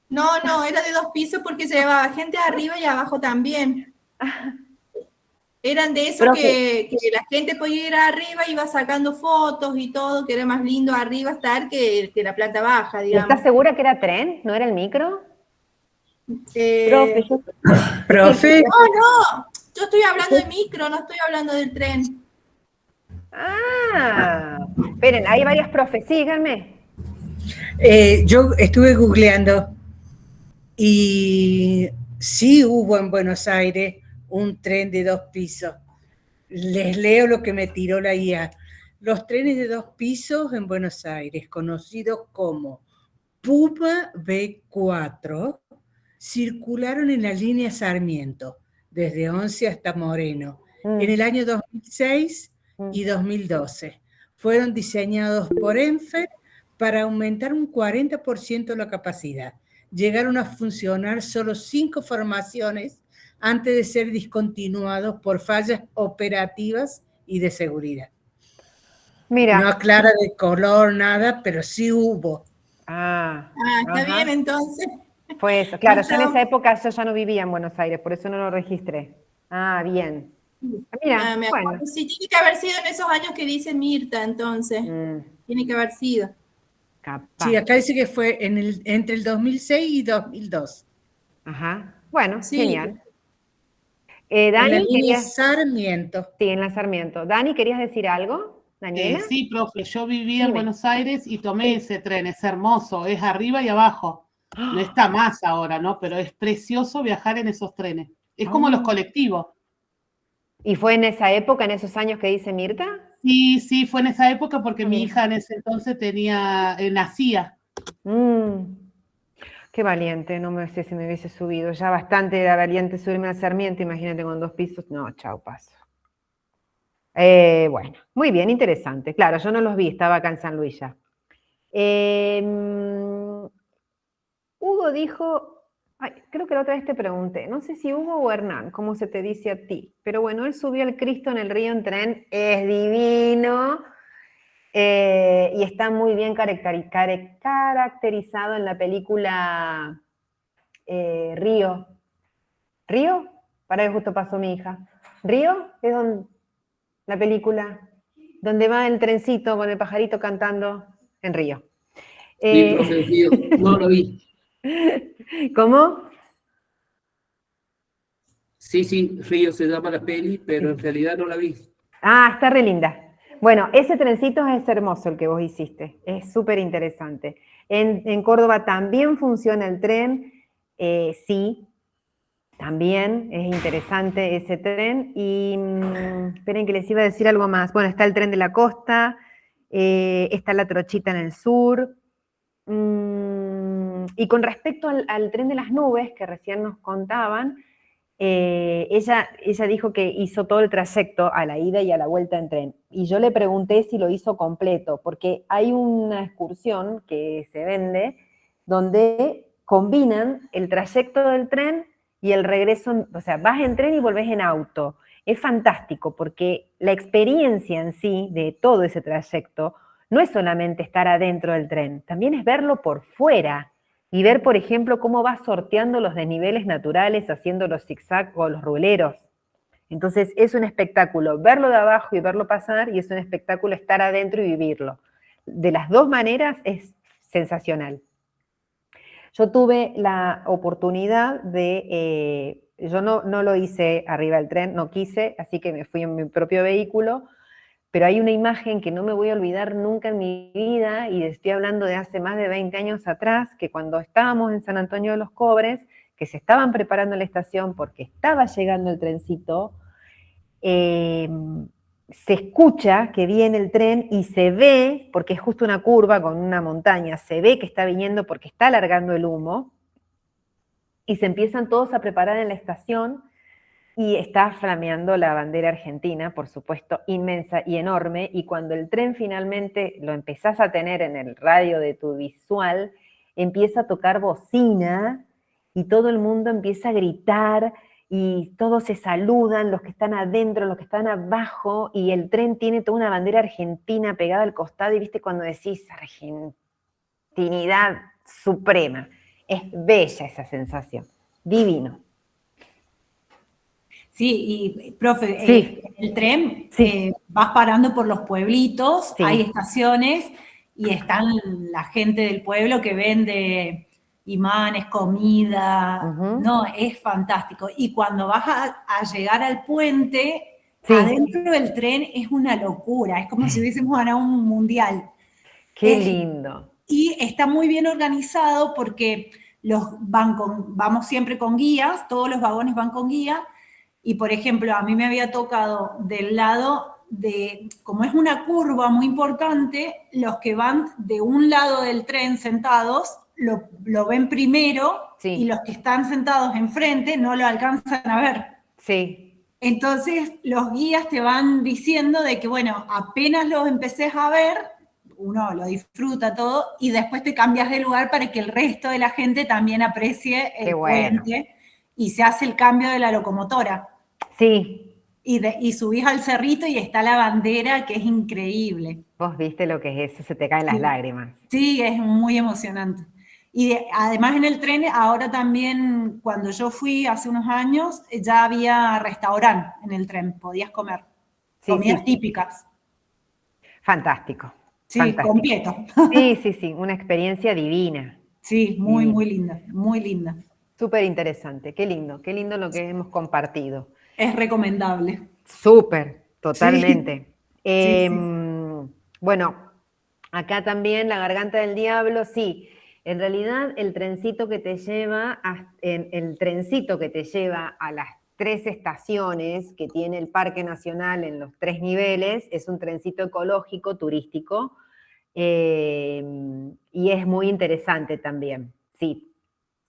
No, era de 2 pisos porque se llevaba gente arriba y abajo también. Eran de esos que la gente podía ir arriba, iba sacando fotos y todo, que era más lindo arriba estar que la planta baja, digamos. ¿Estás segura que era tren? ¿No era el micro? Profe. No, yo estoy hablando de micro, no estoy hablando del tren. Esperen, hay varias profes, síganme. Yo estuve googleando y sí hubo en Buenos Aires un tren de 2 pisos. Les leo lo que me tiró la IA. Los trenes de 2 pisos en Buenos Aires, conocidos como Puma B4, circularon en la línea Sarmiento, desde Once hasta Moreno, en el año 2006 y 2012. Fueron diseñados por Enfer para aumentar un 40% la capacidad. Llegaron a funcionar solo 5 formaciones antes de ser discontinuados por fallas operativas y de seguridad. Mira. No aclara de color, nada, pero sí hubo. Está bien entonces. Fue eso, claro, yo en esa época yo ya no vivía en Buenos Aires, por eso no lo registré. Bien. Mira, bueno. Sí, tiene que haber sido en esos años que dice Mirta, entonces. Tiene que haber sido. Capaz. Sí, acá dice que fue entre el 2006 y 2002. Bueno, sí. Genial. Dani, en la línea Sarmiento. Sí, en la Sarmiento. Dani, ¿querías decir algo? ¿Daniela? Sí, profe, yo vivía en Buenos Aires y tomé ese tren, es hermoso, es arriba y abajo. No está más ahora, ¿no? Pero es precioso viajar en esos trenes. Es como los colectivos. ¿Y fue en esa época, en esos años que dice Mirta? Sí, fue en esa época porque mi hija en ese entonces nacía. Qué valiente, no me sé si me hubiese subido. Ya bastante era valiente subirme al Sarmiento, imagínate con 2 pisos. No, chao, paso. Bueno, muy bien, interesante. Claro, yo no los vi, estaba acá en San Luis ya. Hugo dijo, creo que la otra vez te pregunté, no sé si Hugo o Hernán, cómo se te dice a ti, pero bueno, él subió al Cristo en el río en tren, es divino, y está muy bien caracterizado en la película Río. ¿Río? Para que justo pasó mi hija. ¿Río? Es la película donde va el trencito con el pajarito cantando en Río. Sí, profe, Río, no lo vi. ¿Cómo? Sí, Río se llama la peli, pero en realidad no la vi. Está re linda. Bueno, ese trencito es hermoso el que vos hiciste, es súper interesante. En Córdoba también funciona el tren, sí, también es interesante ese tren. Y esperen que les iba a decir algo más. Bueno, está el tren de la costa, está la trochita en el sur. Y con respecto al tren de las nubes que recién nos contaban, ella dijo que hizo todo el trayecto a la ida y a la vuelta en tren. Y yo le pregunté si lo hizo completo, porque hay una excursión que se vende donde combinan el trayecto del tren y el regreso, o sea, vas en tren y volvés en auto. Es fantástico, porque la experiencia en sí de todo ese trayecto no es solamente estar adentro del tren, también es verlo por fuera y ver, por ejemplo, cómo va sorteando los desniveles naturales, haciendo los zigzags o los ruleros. Entonces es un espectáculo verlo de abajo y verlo pasar, y es un espectáculo estar adentro y vivirlo. De las dos maneras es sensacional. Yo tuve la oportunidad de, yo no lo hice arriba del tren, no quise, así que me fui en mi propio vehículo, pero hay una imagen que no me voy a olvidar nunca en mi vida, y estoy hablando de hace más de 20 años atrás, que cuando estábamos en San Antonio de los Cobres, que se estaban preparando la estación porque estaba llegando el trencito, se escucha que viene el tren y se ve, porque es justo una curva con una montaña, se ve que está viniendo porque está alargando el humo, y se empiezan todos a preparar en la estación, y está flameando la bandera argentina, por supuesto, inmensa y enorme, y cuando el tren finalmente lo empezás a tener en el radio de tu visual, empieza a tocar bocina, y todo el mundo empieza a gritar, y todos se saludan, los que están adentro, los que están abajo, y el tren tiene toda una bandera argentina pegada al costado, y viste cuando decís argentinidad suprema. Es bella esa sensación, divino. Sí, y profe, Sí. el tren, Sí. vas parando por los pueblitos, Sí. hay estaciones y están la gente del pueblo que vende imanes, comida, no, es fantástico. Y cuando vas a llegar al puente, Sí. adentro del tren es una locura, es como si hubiésemos ganado un mundial. Qué lindo. Y está muy bien organizado porque vamos siempre con guías, todos los vagones van con guía, y por ejemplo, a mí me había tocado del lado de, como es una curva muy importante, los que van de un lado del tren sentados lo ven primero, sí. y los que están sentados enfrente no lo alcanzan a ver. Sí. Entonces los guías te van diciendo de que, bueno, apenas los empeces a ver, uno lo disfruta todo, y después te cambias de lugar para que el resto de la gente también aprecie el puente, y se hace el cambio de la locomotora. Sí. Y subís al cerrito y está la bandera, que es increíble. Vos viste lo que es eso, se te caen las lágrimas. Sí, es muy emocionante. Y además en el tren, ahora también, cuando yo fui hace unos años, ya había restaurante en el tren, podías comer. Sí, comidas típicas. Fantástico. Sí, fantástico. completo. Sí, una experiencia divina. Sí, muy linda, muy linda. Súper interesante, qué lindo lo que hemos compartido. Es recomendable. Súper, totalmente. Sí. Bueno, acá también la Garganta del Diablo, sí. En realidad el trencito que te lleva a las 3 estaciones que tiene el Parque Nacional en los 3 niveles es un trencito ecológico, turístico, y es muy interesante también. Sí,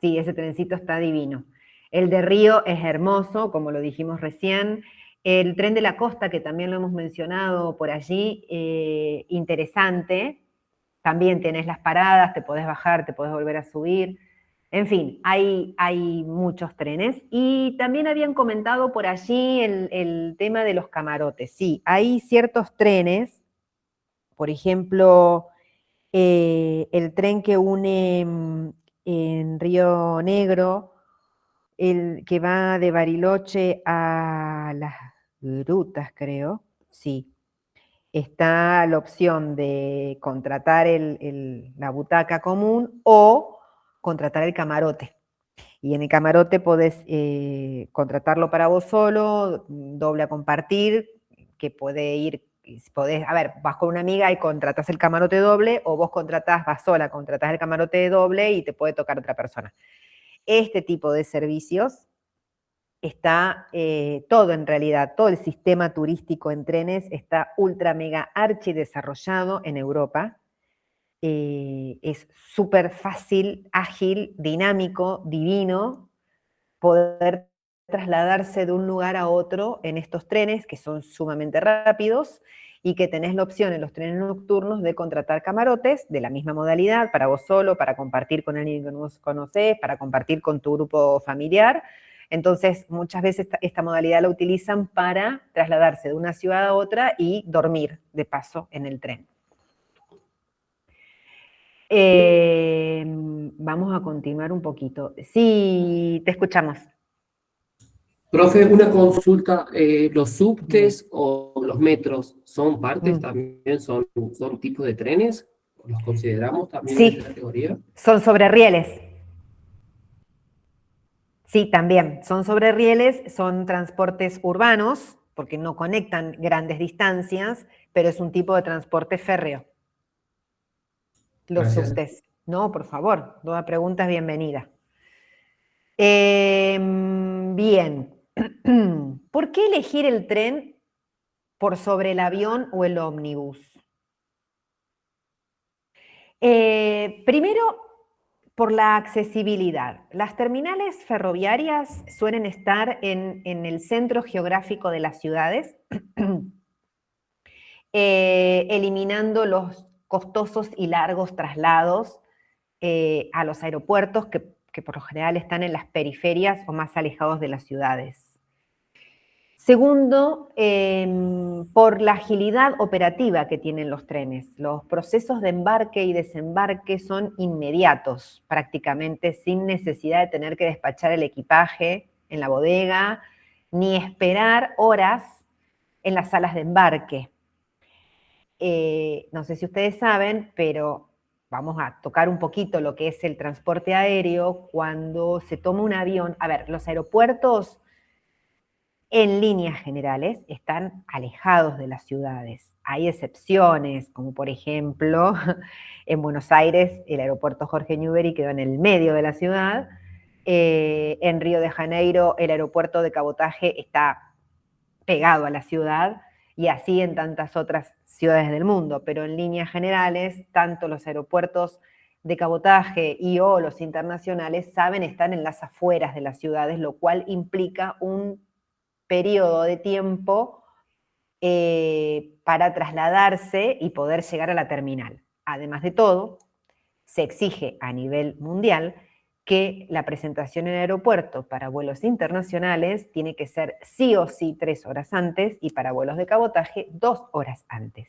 ese trencito está divino. El de Río es hermoso, como lo dijimos recién. El tren de la costa, que también lo hemos mencionado por allí, interesante. También tenés las paradas, te podés bajar, te podés volver a subir. En fin, hay muchos trenes. Y también habían comentado por allí el tema de los camarotes. Sí, hay ciertos trenes, por ejemplo, el tren que une en Río Negro, el que va de Bariloche a las Grutas, creo, sí. Está la opción de contratar la butaca común o contratar el camarote. Y en el camarote podés contratarlo para vos solo, doble a compartir, que puede ir, vas con una amiga y contratás el camarote doble, o vos vas sola, contratás el camarote doble y te puede tocar otra persona. Este tipo de servicios está todo en realidad, todo el sistema turístico en trenes está ultra mega archi desarrollado en Europa. Es súper fácil, ágil, dinámico, divino poder trasladarse de un lugar a otro en estos trenes que son sumamente rápidos y que tenés la opción en los trenes nocturnos de contratar camarotes de la misma modalidad, para vos solo, para compartir con alguien que no conocés, para compartir con tu grupo familiar. Entonces, muchas veces esta modalidad la utilizan para trasladarse de una ciudad a otra y dormir de paso en el tren. Vamos a continuar un poquito. Sí, te escuchamos. Profe, una consulta. ¿Los subtes o los metros son partes también? ¿Son tipos de trenes? ¿Los consideramos también en esta categoría? Son sobre rieles. Sí, también. Son sobre rieles, son transportes urbanos, porque no conectan grandes distancias, pero es un tipo de transporte férreo. Los subtes. No, por favor, toda pregunta es bienvenida. Bien. ¿Por qué elegir el tren por sobre el avión o el ómnibus? Primero, por la accesibilidad. Las terminales ferroviarias suelen estar en el centro geográfico de las ciudades, eliminando los costosos y largos traslados a los aeropuertos, que que por lo general están en las periferias o más alejados de las ciudades. Segundo, por la agilidad operativa que tienen los trenes. Los procesos de embarque y desembarque son inmediatos, prácticamente sin necesidad de tener que despachar el equipaje en la bodega, ni esperar horas en las salas de embarque. No sé si ustedes saben, pero vamos a tocar un poquito lo que es el transporte aéreo. Cuando se toma un avión, a ver, los aeropuertos en líneas generales están alejados de las ciudades. Hay excepciones, como por ejemplo, en Buenos Aires el aeropuerto Jorge Newbery quedó en el medio de la ciudad. En Río de Janeiro el aeropuerto de cabotaje está pegado a la ciudad, y así en tantas otras ciudades del mundo. Pero en líneas generales, tanto los aeropuertos de cabotaje y o los internacionales saben estar en las afueras de las ciudades, lo cual implica un periodo de tiempo para trasladarse y poder llegar a la terminal. Además de todo, se exige a nivel mundial que la presentación en el aeropuerto para vuelos internacionales tiene que ser sí o sí 3 horas antes, y para vuelos de cabotaje 2 horas antes.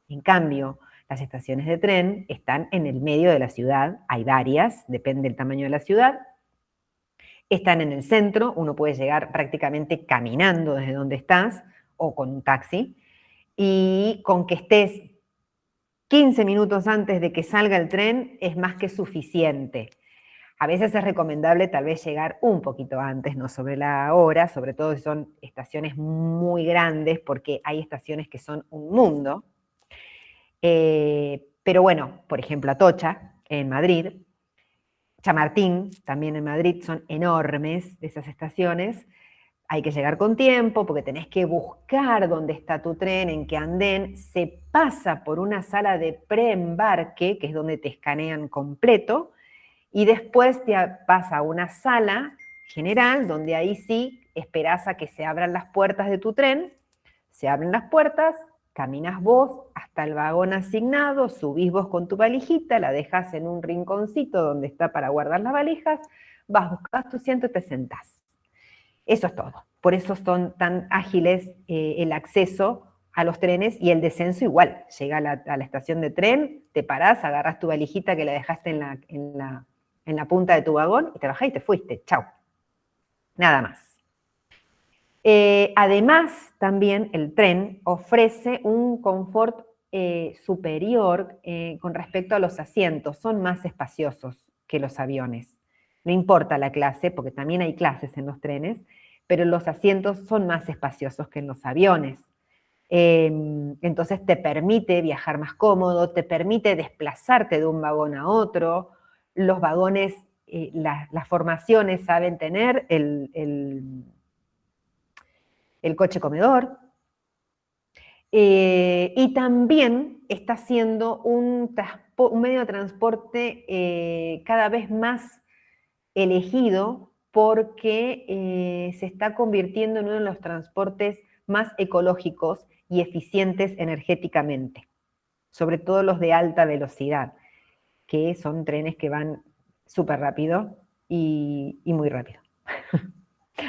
En cambio, las estaciones de tren están en el medio de la ciudad, hay varias, depende del tamaño de la ciudad. Están en el centro, uno puede llegar prácticamente caminando desde donde estás o con un taxi, y con que estés 15 minutos antes de que salga el tren es más que suficiente. A veces es recomendable tal vez llegar un poquito antes, no sobre la hora, sobre todo si son estaciones muy grandes, porque hay estaciones que son un mundo. Pero bueno, por ejemplo, Atocha, en Madrid, Chamartín, también en Madrid, son enormes esas estaciones. Hay que llegar con tiempo porque tenés que buscar dónde está tu tren, en qué andén. Se pasa por una sala de preembarque, que es donde te escanean completo, y después te pasa a una sala general, donde ahí sí esperás a que se abran las puertas de tu tren. Se abren las puertas, caminas vos hasta el vagón asignado, subís vos con tu valijita, la dejas en un rinconcito donde está para guardar las valijas, vas, buscás tu asiento y te sentás. Eso es todo. Por eso son tan ágiles el acceso a los trenes, y el descenso igual. Llega a la estación de tren, te parás, agarrás tu valijita que la dejaste en la punta de tu vagón y te bajás y te fuiste. Chau. Nada más. Además, también el tren ofrece un confort superior con respecto a los asientos. Son más espaciosos que los aviones. No importa la clase, porque también hay clases en los trenes, pero los asientos son más espaciosos que en los aviones. Entonces te permite viajar más cómodo, te permite desplazarte de un vagón a otro. Los vagones, las formaciones saben tener el coche comedor, y también está siendo un medio de transporte cada vez más elegido, porque se está convirtiendo en uno de los transportes más ecológicos y eficientes energéticamente, sobre todo los de alta velocidad, que son trenes que van súper rápido y muy rápido.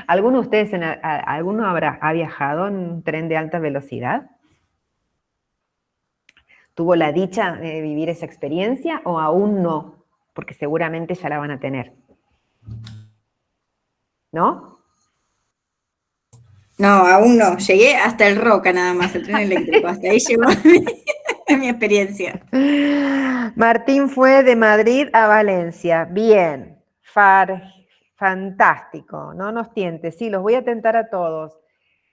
¿Alguno de ustedes, ha viajado en un tren de alta velocidad? ¿Tuvo la dicha de vivir esa experiencia o aún no? Porque seguramente ya la van a tener. ¿No? No, aún no. Llegué hasta el Roca nada más, el tren eléctrico. Hasta ahí llegó mi experiencia. Martín fue de Madrid a Valencia. Bien. Fantástico. No nos tientes. Sí, los voy a tentar a todos.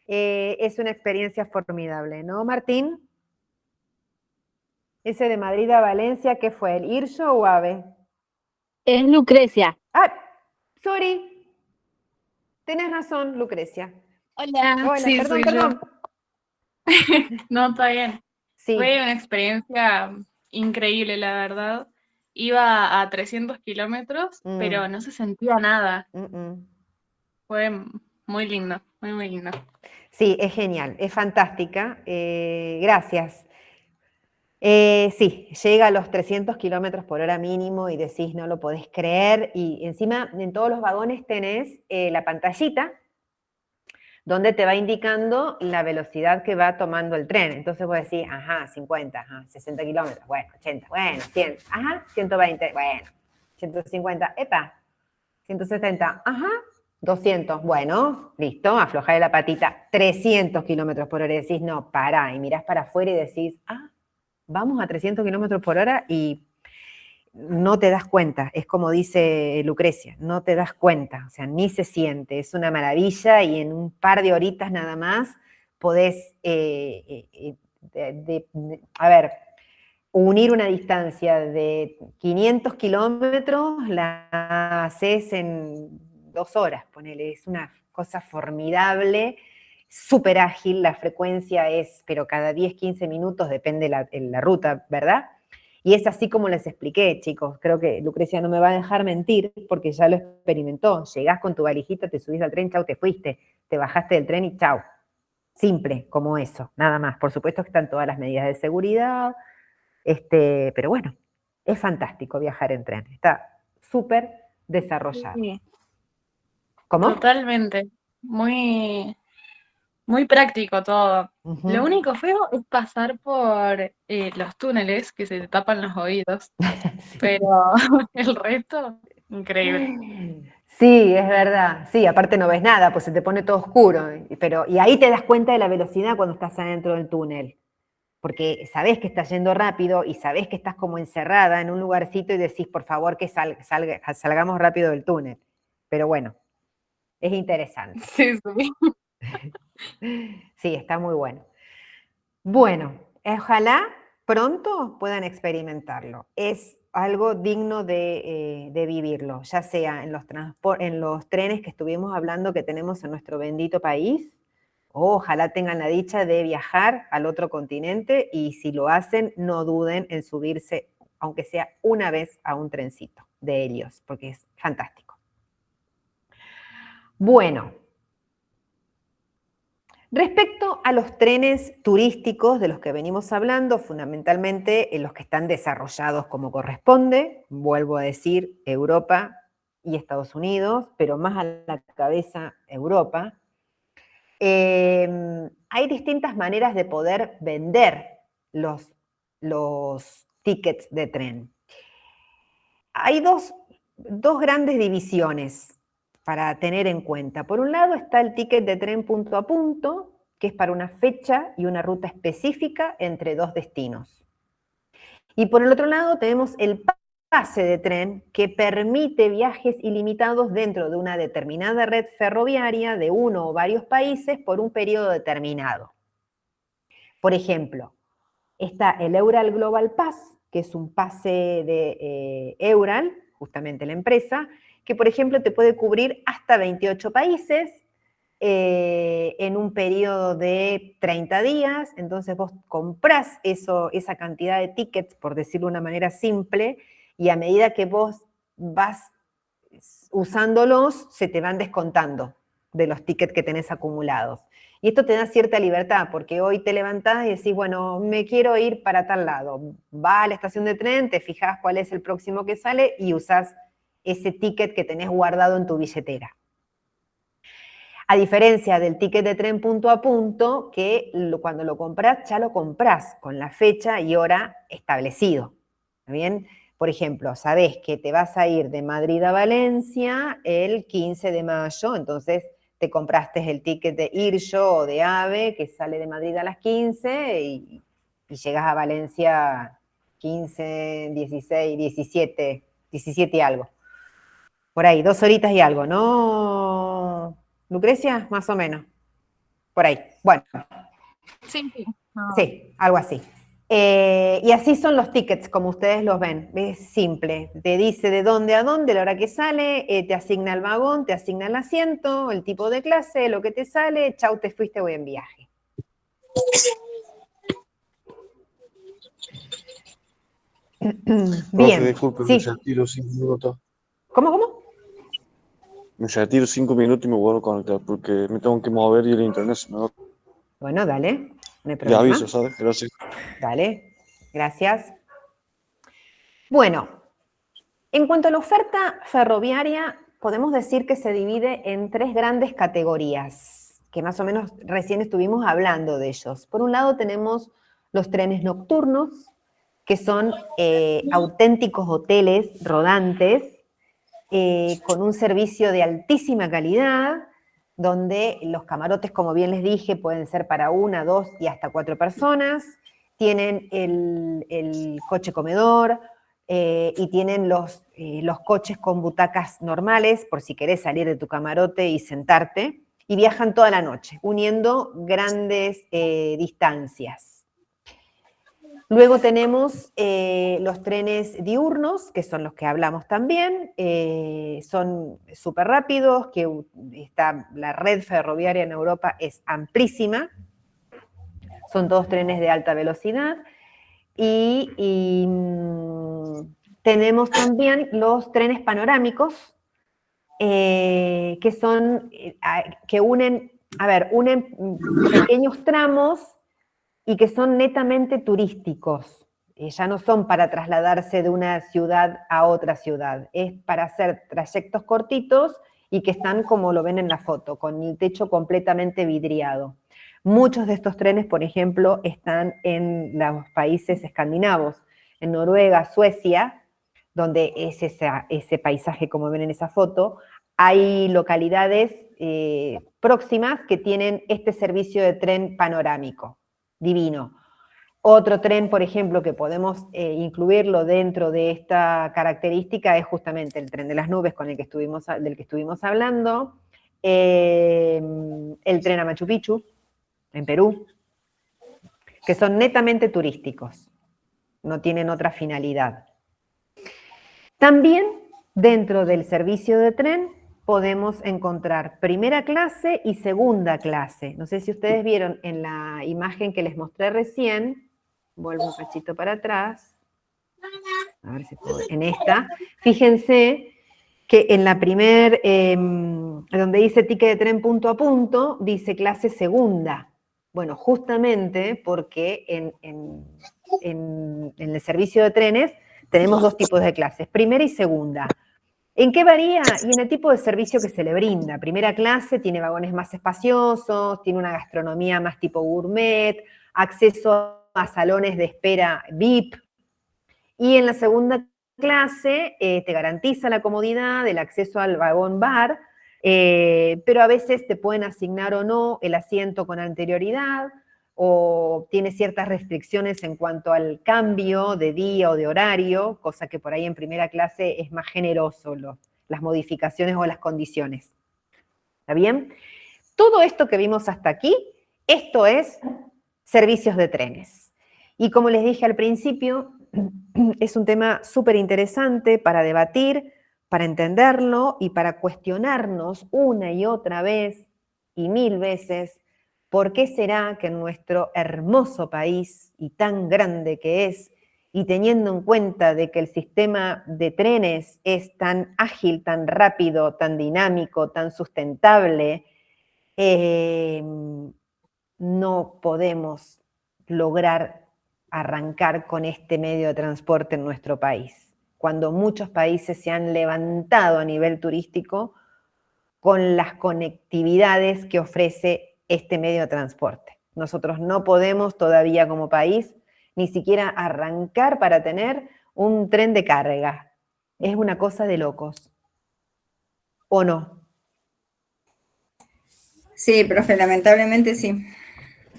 Es una experiencia formidable, ¿no, Martín? Ese de Madrid a Valencia, ¿qué fue? ¿El Irso o AVE? Es Lucrecia. Ah, sorry. Tenés razón, Lucrecia. Hola, sí, perdón, soy perdón. yo. No, está bien. Sí. Fue una experiencia increíble, la verdad. Iba a 300 kilómetros, pero no se sentía nada. Fue muy lindo, muy, muy lindo. Sí, es genial, es fantástica. Gracias. Sí, llega a los 300 kilómetros por hora mínimo y decís, no lo podés creer. Y encima, en todos los vagones tenés la pantallita donde te va indicando la velocidad que va tomando el tren. Entonces vos decís, ajá, 50, ajá, 60 kilómetros, bueno, 80, bueno, 100, ajá, 120, bueno, 150, epa, 170, ajá, 200, bueno, listo, aflojá de la patita, 300 kilómetros por hora y decís, no, pará, y mirás para afuera y decís, vamos a 300 kilómetros por hora y no te das cuenta, es como dice Lucrecia, no te das cuenta, o sea, ni se siente, es una maravilla y en un par de horitas nada más podés, unir una distancia de 500 kilómetros, la haces en 2 horas, ponele, es una cosa formidable, súper ágil, la frecuencia es, pero cada 10, 15 minutos, depende la ruta, ¿verdad? Y es así como les expliqué, chicos. Creo que Lucrecia no me va a dejar mentir porque ya lo experimentó. Llegás con tu valijita, te subís al tren, chau, te fuiste. Te bajaste del tren y chau. Simple, como eso, nada más. Por supuesto que están todas las medidas de seguridad, pero bueno, es fantástico viajar en tren. Está súper desarrollado. Sí. ¿Cómo? Totalmente. Muy, muy práctico todo. Lo único feo es pasar por los túneles que se te tapan los oídos, pero el resto, increíble. Sí, es verdad. Sí, aparte no ves nada, pues se te pone todo oscuro. Y ahí te das cuenta de la velocidad cuando estás adentro del túnel. Porque sabés que estás yendo rápido y sabés que estás como encerrada en un lugarcito y decís, por favor, que salgamos rápido del túnel. Pero bueno, es interesante. Sí, sí. Sí, está muy bueno. Bueno, ojalá pronto puedan experimentarlo. Es algo digno de vivirlo, ya sea en los trenes que estuvimos hablando que tenemos en nuestro bendito país, o ojalá tengan la dicha de viajar al otro continente y si lo hacen, no duden en subirse, aunque sea una vez, a un trencito de Helios, porque es fantástico. Bueno, respecto a los trenes turísticos de los que venimos hablando, fundamentalmente en los que están desarrollados como corresponde, vuelvo a decir Europa y Estados Unidos, pero más a la cabeza Europa, hay distintas maneras de poder vender los tickets de tren. Hay dos grandes divisiones para tener en cuenta. Por un lado está el ticket de tren punto a punto, que es para una fecha y una ruta específica entre 2 destinos. Y por el otro lado tenemos el pase de tren, que permite viajes ilimitados dentro de una determinada red ferroviaria de uno o varios países por un periodo determinado. Por ejemplo, está el Eural Global Pass, que es un pase de Eural, justamente la empresa, que por ejemplo te puede cubrir hasta 28 países en un periodo de 30 días, entonces vos comprás esa cantidad de tickets, por decirlo de una manera simple, y a medida que vos vas usándolos, se te van descontando de los tickets que tenés acumulados. Y esto te da cierta libertad, porque hoy te levantás y decís, bueno, me quiero ir para tal lado. Vas a la estación de tren, te fijás cuál es el próximo que sale y usás ese ticket que tenés guardado en tu billetera. A diferencia del ticket de tren punto a punto, que cuando lo compras, ya lo compras con la fecha y hora establecido. ¿Está bien? Por ejemplo, sabés que te vas a ir de Madrid a Valencia el 15 de mayo, entonces te compraste el ticket de IRSO o de AVE, que sale de Madrid a las 15 y llegas a Valencia 15, 16, 17 y algo. Por ahí, 2 horitas y algo, ¿no, Lucrecia? Más o menos. Por ahí. Bueno. Sí, sí. No. Sí, algo así. Y así son los tickets, como ustedes los ven. Es simple. Te dice de dónde a dónde, la hora que sale, te asigna el vagón, te asigna el asiento, el tipo de clase, lo que te sale, chau, te fuiste, voy en viaje. Bien. Profe, disculpe, sí. me retiro 5 minutos. ¿Cómo? Me retiro 5 minutos y me vuelvo a conectar porque me tengo que mover y el internet se me va. Bueno, dale. No hay Le problema. aviso, ¿sabes? Gracias. Dale. Gracias. Bueno, en cuanto a la oferta ferroviaria, podemos decir que se divide en 3 grandes categorías, que más o menos recién estuvimos hablando de ellos. Por un lado tenemos los trenes nocturnos, que son auténticos hoteles rodantes, con un servicio de altísima calidad, donde los camarotes, como bien les dije, pueden ser para 1, 2 y hasta 4 personas, tienen el coche comedor, y tienen los coches con butacas normales, por si querés salir de tu camarote y sentarte, y viajan toda la noche, uniendo grandes distancias. Luego tenemos los trenes diurnos, que son los que hablamos también, son súper rápidos, la red ferroviaria en Europa es amplísima, son todos trenes de alta velocidad, y tenemos también los trenes panorámicos, que unen pequeños tramos y que son netamente turísticos. Ya no son para trasladarse de una ciudad a otra ciudad, es para hacer trayectos cortitos y que están como lo ven en la foto, con el techo completamente vidriado. Muchos de estos trenes, por ejemplo, están en los países escandinavos, en Noruega, Suecia, donde es ese paisaje como ven en esa foto. Hay localidades próximas que tienen este servicio de tren panorámico. Divino. Otro tren, por ejemplo, que podemos incluirlo dentro de esta característica es justamente el tren de las nubes del que estuvimos hablando, el tren a Machu Picchu, en Perú, que son netamente turísticos, no tienen otra finalidad. También dentro del servicio de tren podemos encontrar primera clase y segunda clase. No sé si ustedes vieron en la imagen que les mostré recién, vuelvo un cachito para atrás, a ver si puedo, en esta, fíjense que en la donde dice ticket de tren punto a punto, dice clase segunda. Bueno, justamente porque en el servicio de trenes tenemos 2 tipos de clases, primera y segunda. ¿En qué varía? Y en el tipo de servicio que se le brinda. Primera clase tiene vagones más espaciosos, tiene una gastronomía más tipo gourmet, acceso a salones de espera VIP. Y en la segunda clase te garantiza la comodidad del acceso al vagón bar, pero a veces te pueden asignar o no el asiento con anterioridad, o tiene ciertas restricciones en cuanto al cambio de día o de horario, cosa que por ahí en primera clase es más generoso las modificaciones o las condiciones. ¿Está bien? Todo esto que vimos hasta aquí, esto es servicios de trenes. Y como les dije al principio, es un tema súper interesante para debatir, para entenderlo y para cuestionarnos una y otra vez y 1000 veces. ¿Por qué será que en nuestro hermoso país, y tan grande que es, y teniendo en cuenta de que el sistema de trenes es tan ágil, tan rápido, tan dinámico, tan sustentable, no podemos lograr arrancar con este medio de transporte en nuestro país? Cuando muchos países se han levantado a nivel turístico con las conectividades que ofrece este medio de transporte. Nosotros no podemos todavía como país ni siquiera arrancar para tener un tren de carga. Es una cosa de locos. ¿O no? Sí, profe, lamentablemente sí.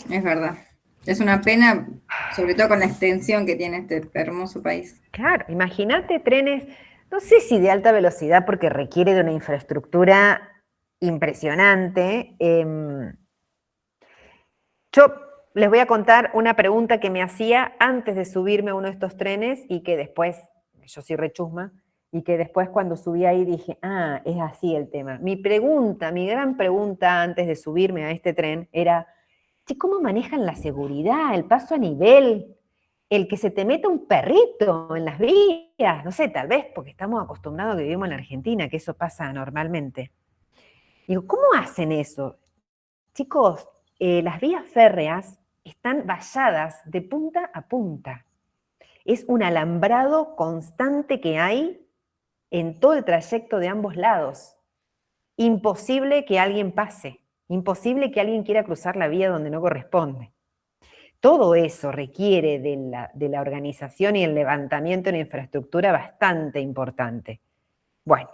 Es verdad. Es una pena, sobre todo con la extensión que tiene este hermoso país. Claro, imagínate trenes, no sé si de alta velocidad porque requiere de una infraestructura impresionante. Yo les voy a contar una pregunta que me hacía antes de subirme a uno de estos trenes y que después, yo soy rechusma, y que después cuando subí ahí dije, es así el tema. Mi gran pregunta antes de subirme a este tren era, ¿cómo manejan la seguridad, el paso a nivel, el que se te meta un perrito en las vías? No sé, tal vez porque estamos acostumbrados a que vivimos en la Argentina, que eso pasa normalmente. Digo, ¿cómo hacen eso? Chicos, las vías férreas están valladas de punta a punta. Es un alambrado constante que hay en todo el trayecto de ambos lados. Imposible que alguien pase, imposible que alguien quiera cruzar la vía donde no corresponde. Todo eso requiere de la organización y el levantamiento de una infraestructura bastante importante. Bueno,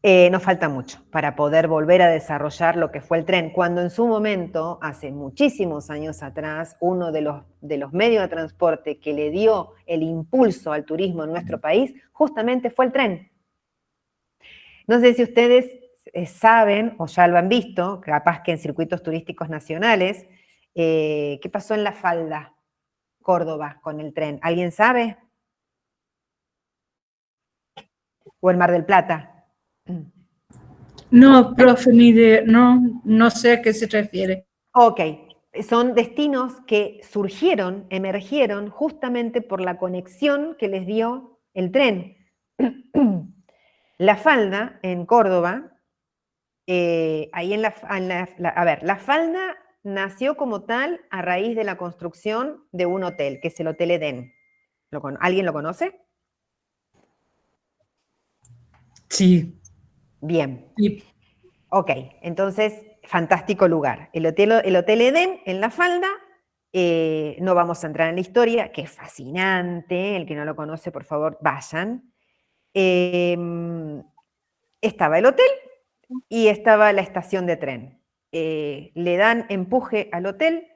nos falta mucho para poder volver a desarrollar lo que fue el tren, cuando en su momento, hace muchísimos años atrás, uno de los medios de transporte que le dio el impulso al turismo en nuestro país, justamente fue el tren. No sé si ustedes saben, o ya lo han visto, capaz que en circuitos turísticos nacionales, ¿qué pasó en La Falda, Córdoba, con el tren? ¿Alguien sabe? ¿O el Mar del Plata? No, profe, no sé a qué se refiere. Ok, son destinos que surgieron, emergieron justamente por la conexión que les dio el tren. La Falda, en Córdoba, ahí La Falda nació como tal a raíz de la construcción de un hotel, que es el Hotel Edén. ¿Alguien lo conoce? Sí. Bien. Sí. Ok, entonces, fantástico lugar. El Hotel Edén en La Falda, no vamos a entrar en la historia, que es fascinante, el que no lo conoce, por favor, vayan. Estaba el hotel y estaba la estación de tren. Le dan empuje al hotel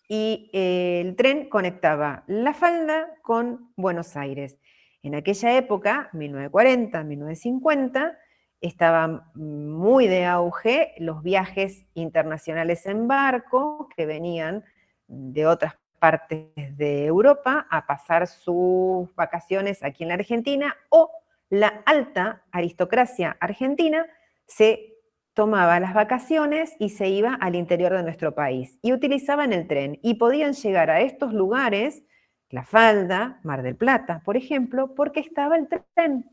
y el tren conectaba La Falda con Buenos Aires. En aquella época, 1940, 1950, estaban muy de auge los viajes internacionales en barco que venían de otras partes de Europa a pasar sus vacaciones aquí en la Argentina, o la alta aristocracia argentina se tomaba las vacaciones y se iba al interior de nuestro país y utilizaban el tren y podían llegar a estos lugares, La Falda, Mar del Plata, por ejemplo, porque estaba el tren.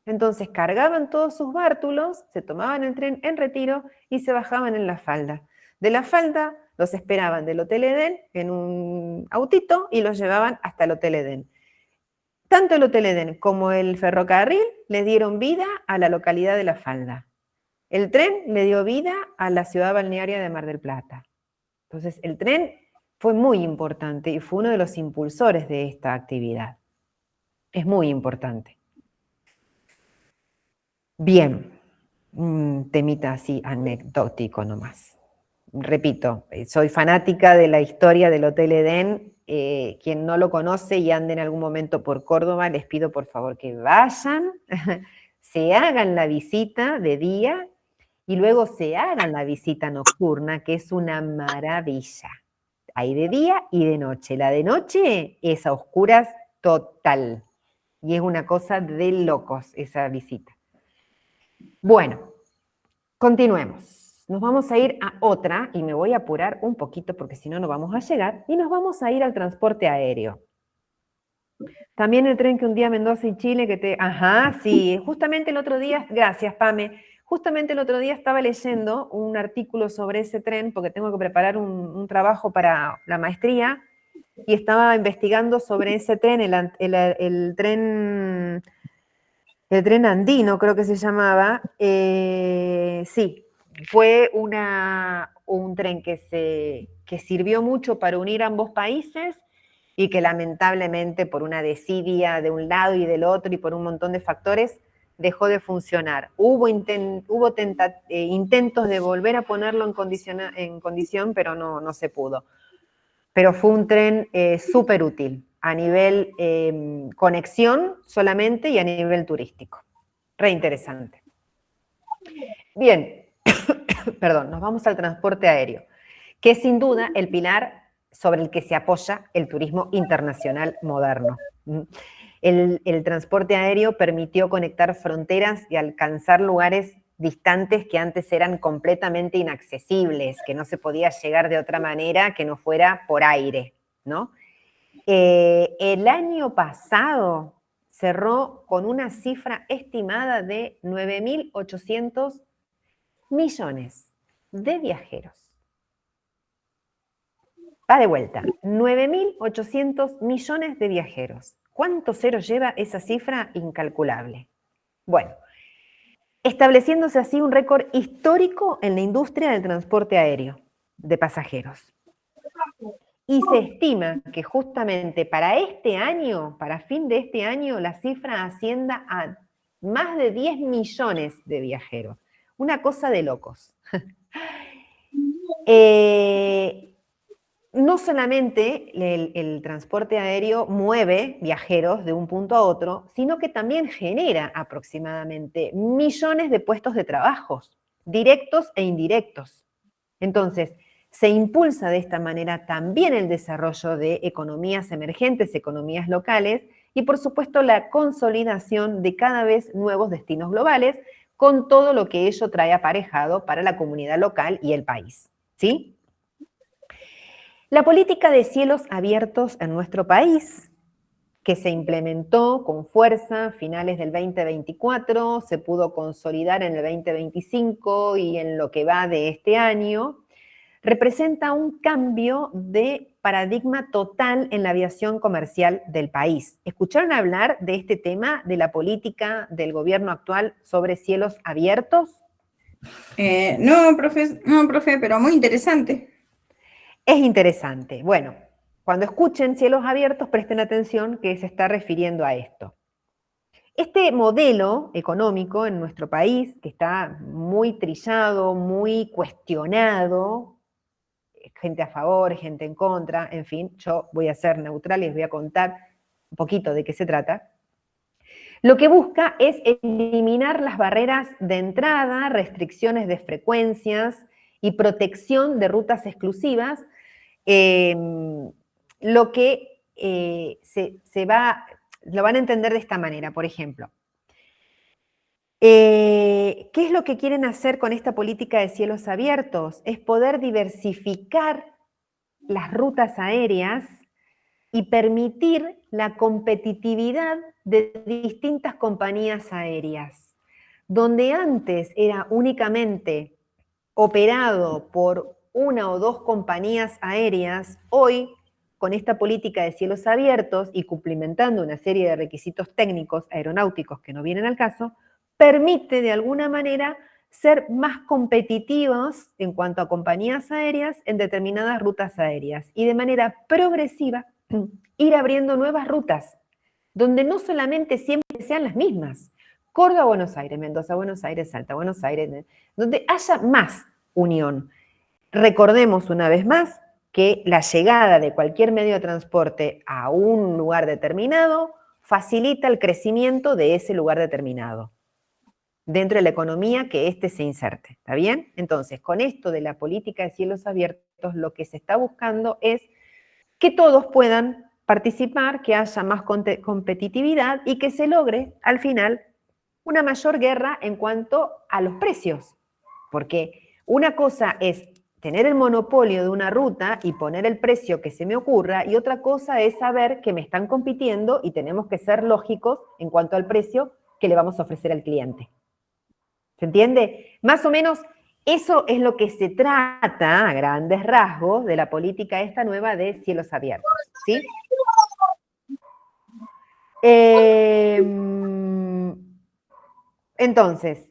Entonces cargaban todos sus bártulos, se tomaban el tren en Retiro y se bajaban en La Falda. De La Falda los esperaban del Hotel Edén en un autito y los llevaban hasta el Hotel Edén. Tanto el Hotel Edén como el ferrocarril le dieron vida a la localidad de La Falda. El tren le dio vida a la ciudad balnearia de Mar del Plata. Entonces, el tren fue muy importante y fue uno de los impulsores de esta actividad. Es muy importante. Bien, un temita así anecdótico nomás. Repito, soy fanática de la historia del Hotel Edén. Quien no lo conoce y ande en algún momento por Córdoba, les pido por favor que vayan, se hagan la visita de día y luego se hagan la visita nocturna, que es una maravilla. Hay de día y de noche. La de noche es a oscuras total. Y es una cosa de locos esa visita. Bueno, continuemos. Nos vamos a ir a otra, y me voy a apurar un poquito porque si no, no vamos a llegar, y nos vamos a ir al transporte aéreo. También el tren que hundía Mendoza y Chile, que te... Ajá, sí, justamente el otro día, gracias Pame, justamente el otro día estaba leyendo un artículo sobre ese tren, porque tengo que preparar un trabajo para la maestría, y estaba investigando sobre ese tren, el tren andino, creo que se llamaba. Sí, fue un tren que sirvió mucho para unir ambos países y que lamentablemente por una desidia de un lado y del otro y por un montón de factores dejó de funcionar. Hubo intentos de volver a ponerlo en condición, pero no se pudo. Pero fue un tren súper útil a nivel conexión solamente y a nivel turístico. Re interesante. Bien, perdón, nos vamos al transporte aéreo, que es sin duda el pilar sobre el que se apoya el turismo internacional moderno. El transporte aéreo permitió conectar fronteras y alcanzar lugares distantes que antes eran completamente inaccesibles, que no se podía llegar de otra manera que no fuera por aire, ¿no? El año pasado cerró con una cifra estimada de 9.800 millones de viajeros. Va de vuelta, 9.800 millones de viajeros. ¿Cuántos ceros lleva esa cifra? Incalculable. Bueno, estableciéndose así un récord histórico en la industria del transporte aéreo de pasajeros. Y se estima que justamente para este año, para fin de este año, la cifra ascienda a más de 10 millones de viajeros. Una cosa de locos. No solamente el transporte aéreo mueve viajeros de un punto a otro, sino que también genera aproximadamente millones de puestos de trabajo, directos e indirectos. Entonces, se impulsa de esta manera también el desarrollo de economías emergentes, economías locales, y por supuesto la consolidación de cada vez nuevos destinos globales, con todo lo que ello trae aparejado para la comunidad local y el país. ¿Sí? La política de cielos abiertos en nuestro país, que se implementó con fuerza a finales del 2024, se pudo consolidar en el 2025 y en lo que va de este año, representa un cambio de paradigma total en la aviación comercial del país. ¿Escucharon hablar de este tema, de la política del gobierno actual sobre cielos abiertos? No, profe, pero muy interesante. Es interesante. Bueno, cuando escuchen cielos abiertos, presten atención que se está refiriendo a esto. Este modelo económico en nuestro país, que está muy trillado, muy cuestionado, gente a favor, gente en contra, en fin, yo voy a ser neutral y les voy a contar un poquito de qué se trata. Lo que busca es eliminar las barreras de entrada, restricciones de frecuencias y protección de rutas exclusivas, lo que lo van a entender de esta manera, por ejemplo. ¿Qué es lo que quieren hacer con esta política de cielos abiertos? Es poder diversificar las rutas aéreas y permitir la competitividad de distintas compañías aéreas. Donde antes era únicamente operado por una o dos compañías aéreas, hoy, con esta política de cielos abiertos y cumplimentando una serie de requisitos técnicos aeronáuticos que no vienen al caso, permite de alguna manera ser más competitivos en cuanto a compañías aéreas en determinadas rutas aéreas y de manera progresiva ir abriendo nuevas rutas, donde no solamente siempre sean las mismas, Córdoba, Buenos Aires, Mendoza, Buenos Aires, Salta, Buenos Aires, donde haya más unión. Recordemos una vez más que la llegada de cualquier medio de transporte a un lugar determinado facilita el crecimiento de ese lugar determinado dentro de la economía que éste se inserte, ¿está bien? Entonces, con esto de la política de cielos abiertos, lo que se está buscando es que todos puedan participar, que haya más competitividad y que se logre, al final, una mayor guerra en cuanto a los precios. Porque una cosa es tener el monopolio de una ruta y poner el precio que se me ocurra, y otra cosa es saber que me están compitiendo y tenemos que ser lógicos en cuanto al precio que le vamos a ofrecer al cliente. ¿Se entiende? Más o menos eso es lo que se trata, a grandes rasgos, de la política esta nueva de cielos abiertos, ¿sí? Entonces,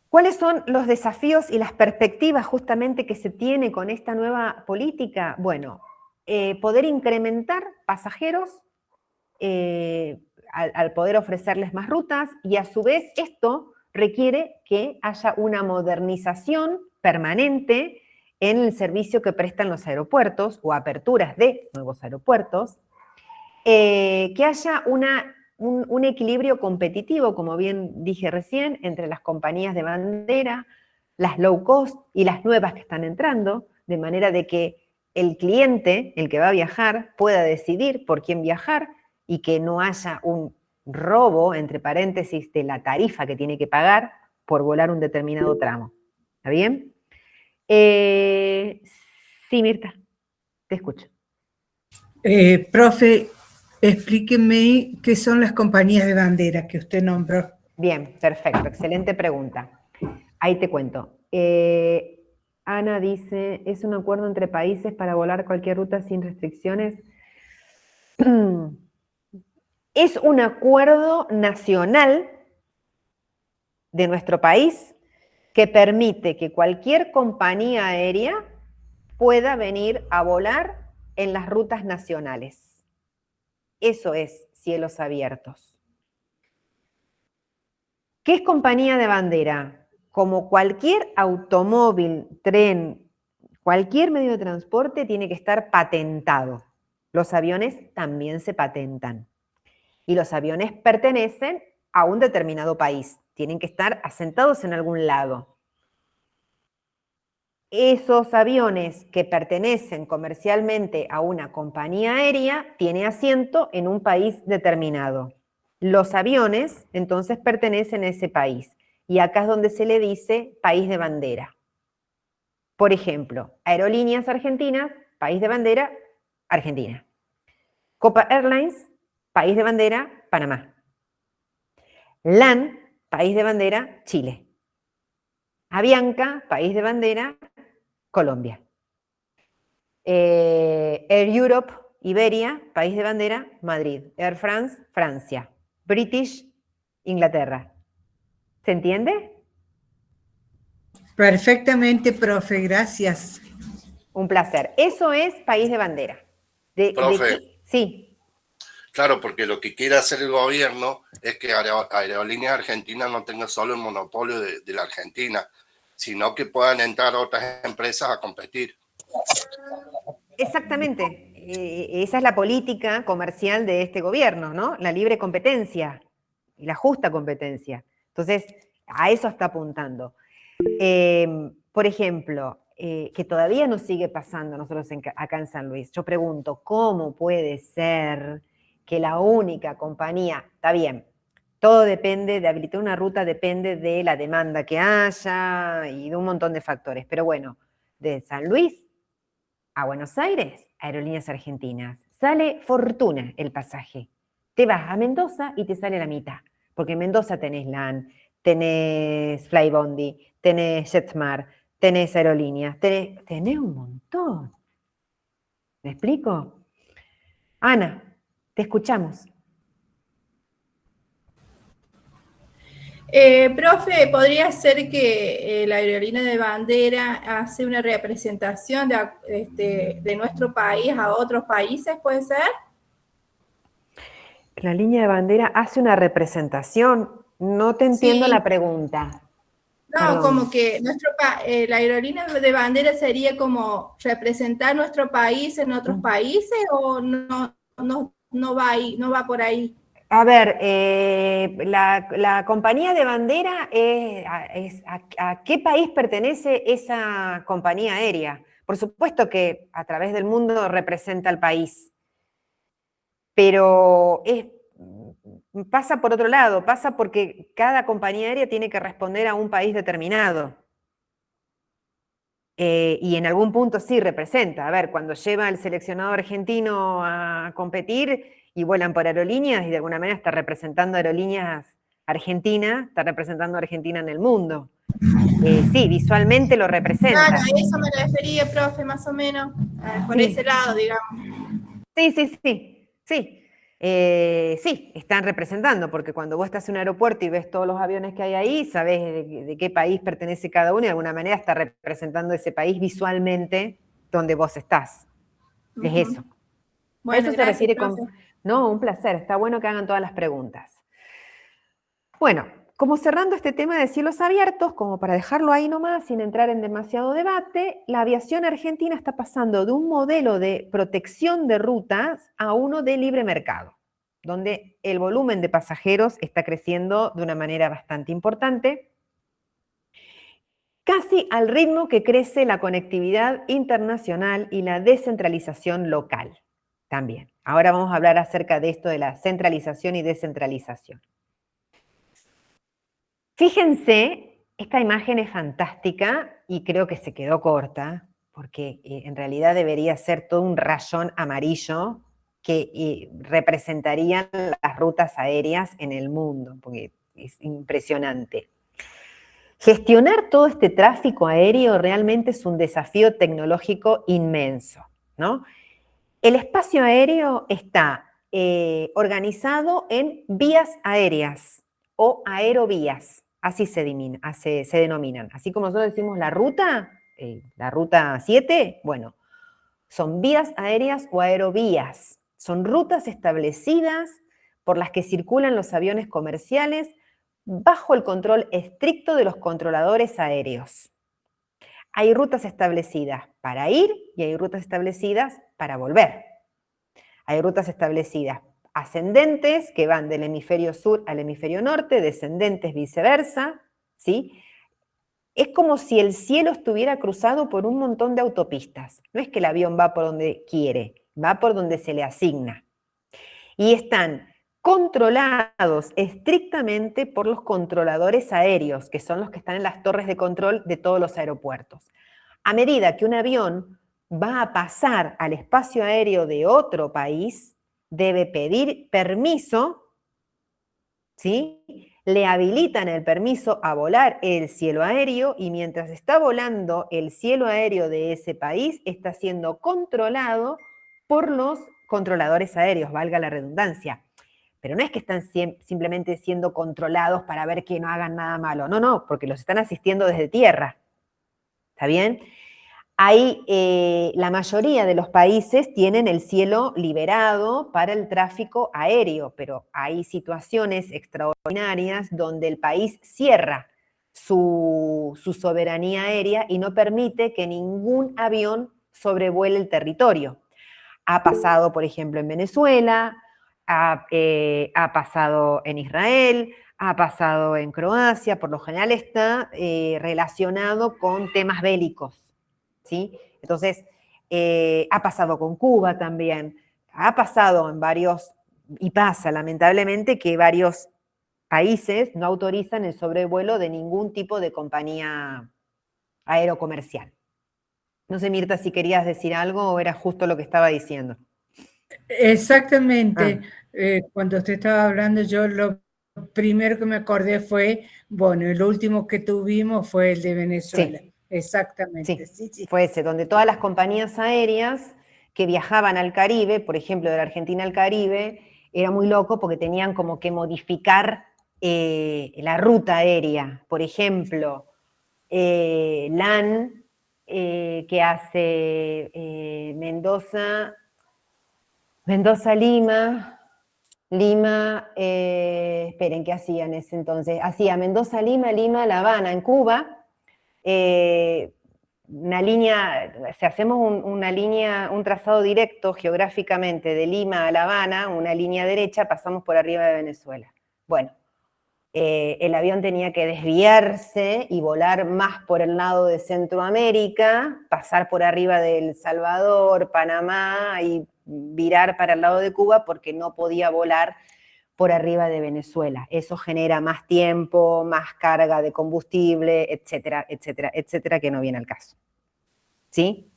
¿cuáles son los desafíos y las perspectivas justamente que se tiene con esta nueva política? Bueno, poder incrementar pasajeros al poder ofrecerles más rutas, y a su vez esto requiere que haya una modernización permanente en el servicio que prestan los aeropuertos o aperturas de nuevos aeropuertos, que haya un equilibrio competitivo, como bien dije recién, entre las compañías de bandera, las low cost y las nuevas que están entrando, de manera de que el cliente, el que va a viajar, pueda decidir por quién viajar y que no haya un robo, entre paréntesis, de la tarifa que tiene que pagar por volar un determinado tramo. ¿Está bien? Sí, Mirta, te escucho. Profe, explíqueme qué son las compañías de bandera que usted nombró. Bien, perfecto, excelente pregunta. Ahí te cuento. Ana dice, ¿es un acuerdo entre países para volar cualquier ruta sin restricciones? Es un acuerdo nacional de nuestro país que permite que cualquier compañía aérea pueda venir a volar en las rutas nacionales. Eso es cielos abiertos. ¿Qué es compañía de bandera? Como cualquier automóvil, tren, cualquier medio de transporte tiene que estar patentado. Los aviones también se patentan. Y los aviones pertenecen a un determinado país. Tienen que estar asentados en algún lado. Esos aviones que pertenecen comercialmente a una compañía aérea tienen asiento en un país determinado. Los aviones, entonces, pertenecen a ese país. Y acá es donde se le dice país de bandera. Por ejemplo, Aerolíneas Argentinas, país de bandera, Argentina. Copa Airlines, país de bandera, Panamá. LAN, país de bandera, Chile. Avianca, país de bandera, Colombia. Air Europe, Iberia, país de bandera, Madrid. Air France, Francia. British, Inglaterra. ¿Se entiende? Perfectamente, profe, gracias. Un placer. Eso es país de bandera. Profe. Sí. Claro, porque lo que quiere hacer el gobierno es que Aerolíneas Argentinas no tenga solo el monopolio de la Argentina, sino que puedan entrar otras empresas a competir. Exactamente. Esa es la política comercial de este gobierno, ¿no? La libre competencia y la justa competencia. Entonces, a eso está apuntando. Por ejemplo, que todavía nos sigue pasando nosotros acá en San Luis. Yo pregunto, ¿cómo puede ser que la única compañía, está bien, todo depende, de habilitar una ruta depende de la demanda que haya y de un montón de factores, pero bueno, de San Luis a Buenos Aires, Aerolíneas Argentinas, sale fortuna el pasaje. Te vas a Mendoza y te sale la mitad, porque en Mendoza tenés LAN, tenés Flybondi, tenés JetSmart, tenés Aerolíneas, tenés un montón. ¿Me explico? Ana, te escuchamos. Profe, ¿podría ser que la aerolínea de bandera hace una representación de nuestro país a otros países, puede ser? La línea de bandera hace una representación. No te entiendo Sí. la pregunta. No, Perdón. como que la aerolínea de bandera sería como representar nuestro país en otros países o no va ahí, no va por ahí. A ver, la compañía de bandera ¿a qué país pertenece esa compañía aérea? Por supuesto que a través del mundo representa al país, pero pasa por otro lado, pasa porque cada compañía aérea tiene que responder a un país determinado. Y en algún punto sí representa. A ver, cuando lleva el seleccionado argentino a competir y vuelan por Aerolíneas y de alguna manera está representando Aerolíneas Argentina, está representando a Argentina en el mundo. Sí, visualmente lo representa. Claro, a eso me refería, profe, más o menos, por Sí. ese lado, digamos. Sí. Sí, están representando, porque cuando vos estás en un aeropuerto y ves todos los aviones que hay ahí, sabés de qué país pertenece cada uno y de alguna manera está representando ese país visualmente donde vos estás. Es eso. Bueno, Eso se gracias, refiere profe. No, un placer. Está bueno que hagan todas las preguntas. Bueno, como cerrando este tema de cielos abiertos, como para dejarlo ahí nomás sin entrar en demasiado debate, la aviación argentina está pasando de un modelo de protección de rutas a uno de libre mercado, donde el volumen de pasajeros está creciendo de una manera bastante importante, casi al ritmo que crece la conectividad internacional y la descentralización local también. Ahora vamos a hablar acerca de esto de la centralización y descentralización. Fíjense, esta imagen es fantástica y creo que se quedó corta, porque en realidad debería ser todo un rayón amarillo que representarían las rutas aéreas en el mundo, porque es impresionante. Gestionar todo este tráfico aéreo realmente es un desafío tecnológico inmenso, ¿no? El espacio aéreo está organizado en vías aéreas o aerovías, así se denominan. Así como nosotros decimos la ruta 7, bueno, son vías aéreas o aerovías. Son rutas establecidas por las que circulan los aviones comerciales bajo el control estricto de los controladores aéreos. Hay rutas establecidas para ir y hay rutas establecidas para volver. Hay rutas establecidas ascendentes que van del hemisferio sur al hemisferio norte, descendentes viceversa, ¿sí? Es como si el cielo estuviera cruzado por un montón de autopistas. No es que el avión va por donde quiere, va por donde se le asigna. Y están controlados estrictamente por los controladores aéreos, que son los que están en las torres de control de todos los aeropuertos. A medida que un avión va a pasar al espacio aéreo de otro país, debe pedir permiso, ¿sí? Le habilitan el permiso a volar el cielo aéreo y mientras está volando el cielo aéreo de ese país, está siendo controlado por los controladores aéreos, valga la redundancia. Pero no es que están simplemente siendo controlados para ver que no hagan nada malo. No, no, porque los están asistiendo desde tierra. ¿Está bien? La mayoría de los países tienen el cielo liberado para el tráfico aéreo, pero hay situaciones extraordinarias donde el país cierra su soberanía aérea y no permite que ningún avión sobrevuele el territorio. Ha pasado, por ejemplo, en Venezuela, ha pasado en Israel, ha pasado en Croacia, por lo general está relacionado con temas bélicos, ¿sí? Entonces, ha pasado con Cuba también, ha pasado en varios, y pasa lamentablemente que varios países no autorizan el sobrevuelo de ningún tipo de compañía aerocomercial. No sé, Mirta, si querías decir algo o era justo lo que estaba diciendo. Exactamente. Cuando usted estaba hablando, yo lo primero que me acordé fue, bueno, el último que tuvimos fue el de Venezuela. Sí. Exactamente. Sí, fue ese, donde todas las compañías aéreas que viajaban al Caribe, por ejemplo, de la Argentina al Caribe, era muy loco porque tenían como que modificar la ruta aérea. Por ejemplo, LAN, que hace Mendoza-Lima, esperen, ¿qué hacían en ese entonces? Hacía Mendoza-Lima, Lima-La Habana en Cuba, una línea, si hacemos un trazado directo geográficamente de Lima a La Habana, una línea derecha, pasamos por arriba de Venezuela. Bueno, el avión tenía que desviarse y volar más por el lado de Centroamérica, pasar por arriba de El Salvador, Panamá y virar para el lado de Cuba porque no podía volar por arriba de Venezuela. Eso genera más tiempo, más carga de combustible, etcétera, etcétera, etcétera, que no viene al caso. ¿Sí?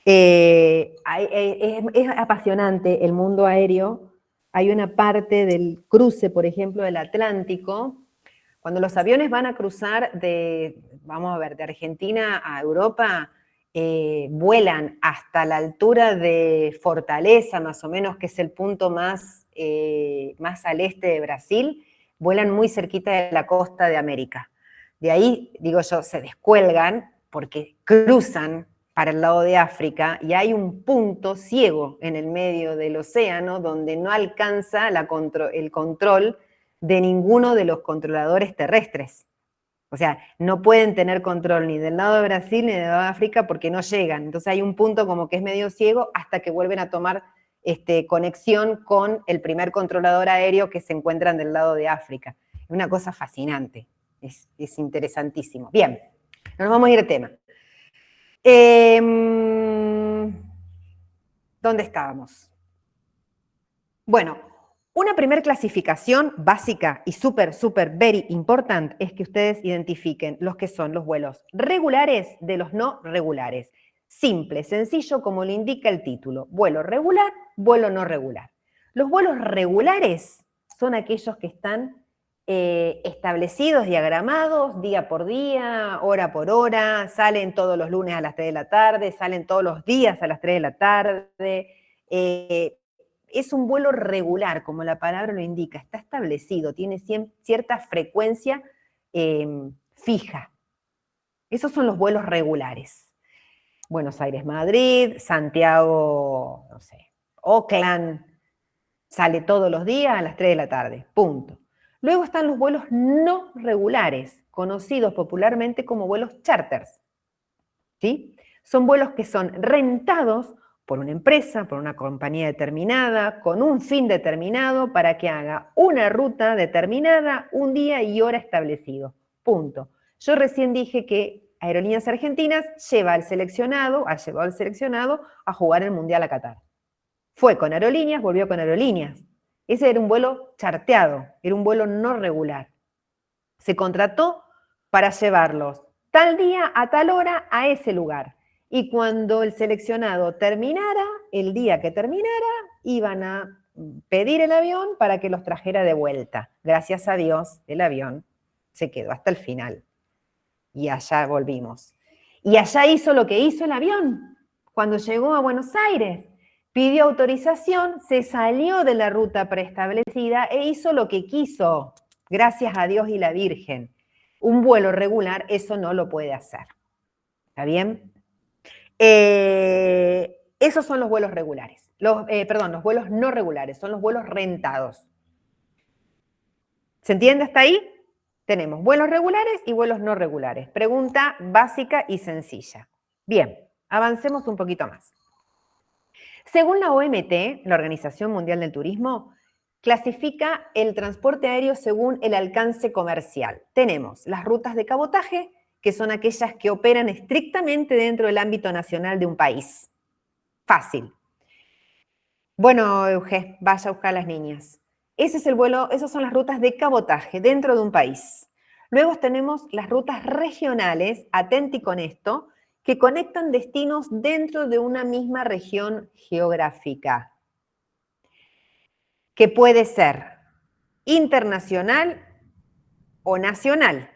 Es apasionante el mundo aéreo. Hay una parte del cruce, por ejemplo, del Atlántico. Cuando los aviones van a cruzar de Argentina a Europa, vuelan hasta la altura de Fortaleza, más o menos, que es el punto más al este de Brasil, vuelan muy cerquita de la costa de América. De ahí, digo yo, se descuelgan porque cruzan para el lado de África y hay un punto ciego en el medio del océano donde no alcanza el control de ninguno de los controladores terrestres. O sea, no pueden tener control ni del lado de Brasil ni del lado de África porque no llegan. Entonces hay un punto como que es medio ciego hasta que vuelven a tomar conexión con el primer controlador aéreo que se encuentran del lado de África. Es una cosa fascinante, es interesantísimo. Bien, nos vamos a ir de tema. ¿Dónde estábamos? Bueno, una primera clasificación básica y súper, very important es que ustedes identifiquen los que son los vuelos regulares de los no regulares. Simple, sencillo, como le indica el título. Vuelo regular, vuelo no regular. Los vuelos regulares son aquellos que están establecidos, diagramados, día por día, hora por hora, salen todos los lunes a las 3 de la tarde, salen todos los días a las 3 de la tarde. Es un vuelo regular, como la palabra lo indica, está establecido, tiene cierta frecuencia fija. Esos son los vuelos regulares. Buenos Aires-Madrid, Santiago, no sé, Oakland, sale todos los días a las 3 de la tarde, punto. Luego están los vuelos no regulares, conocidos popularmente como vuelos charters, ¿sí? Son vuelos que son rentados por una empresa, por una compañía determinada, con un fin determinado, para que haga una ruta determinada, un día y hora establecido, punto. Yo recién dije que Aerolíneas Argentinas ha llevado al seleccionado a jugar el Mundial a Qatar. Fue con Aerolíneas, volvió con Aerolíneas. Ese era un vuelo charteado, era un vuelo no regular. Se contrató para llevarlos tal día a tal hora a ese lugar. Y cuando el seleccionado terminara, el día que terminara, iban a pedir el avión para que los trajera de vuelta. Gracias a Dios, el avión se quedó hasta el final. Y allá volvimos. Y allá hizo lo que hizo el avión. Cuando llegó a Buenos Aires, pidió autorización, se salió de la ruta preestablecida e hizo lo que quiso. Gracias a Dios y la Virgen. Un vuelo regular eso no lo puede hacer. ¿Está bien? Esos son los vuelos regulares. Los vuelos no regulares, son los vuelos rentados. ¿Se entiende hasta ahí? Tenemos vuelos regulares y vuelos no regulares. Pregunta básica y sencilla. Bien, avancemos un poquito más. Según la OMT, la Organización Mundial del Turismo, clasifica el transporte aéreo según el alcance comercial. Tenemos las rutas de cabotaje, que son aquellas que operan estrictamente dentro del ámbito nacional de un país. Fácil. Bueno, Euge, vaya a buscar a las niñas. Ese es el vuelo, esas son las rutas de cabotaje dentro de un país. Luego tenemos las rutas regionales, atenti con esto, que conectan destinos dentro de una misma región geográfica, que puede ser internacional o nacional.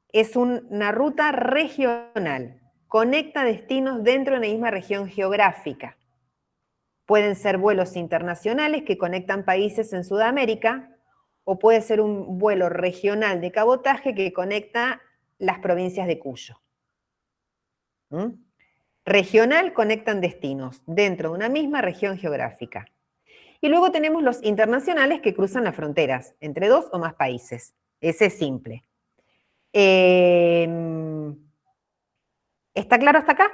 Es una ruta regional, conecta destinos dentro de una misma región geográfica. Pueden ser vuelos internacionales que conectan países en Sudamérica, o puede ser un vuelo regional de cabotaje que conecta las provincias de Cuyo. Regional conectan destinos dentro de una misma región geográfica. Y luego tenemos los internacionales que cruzan las fronteras entre 2 o más países. Ese es simple. ¿Está claro hasta acá?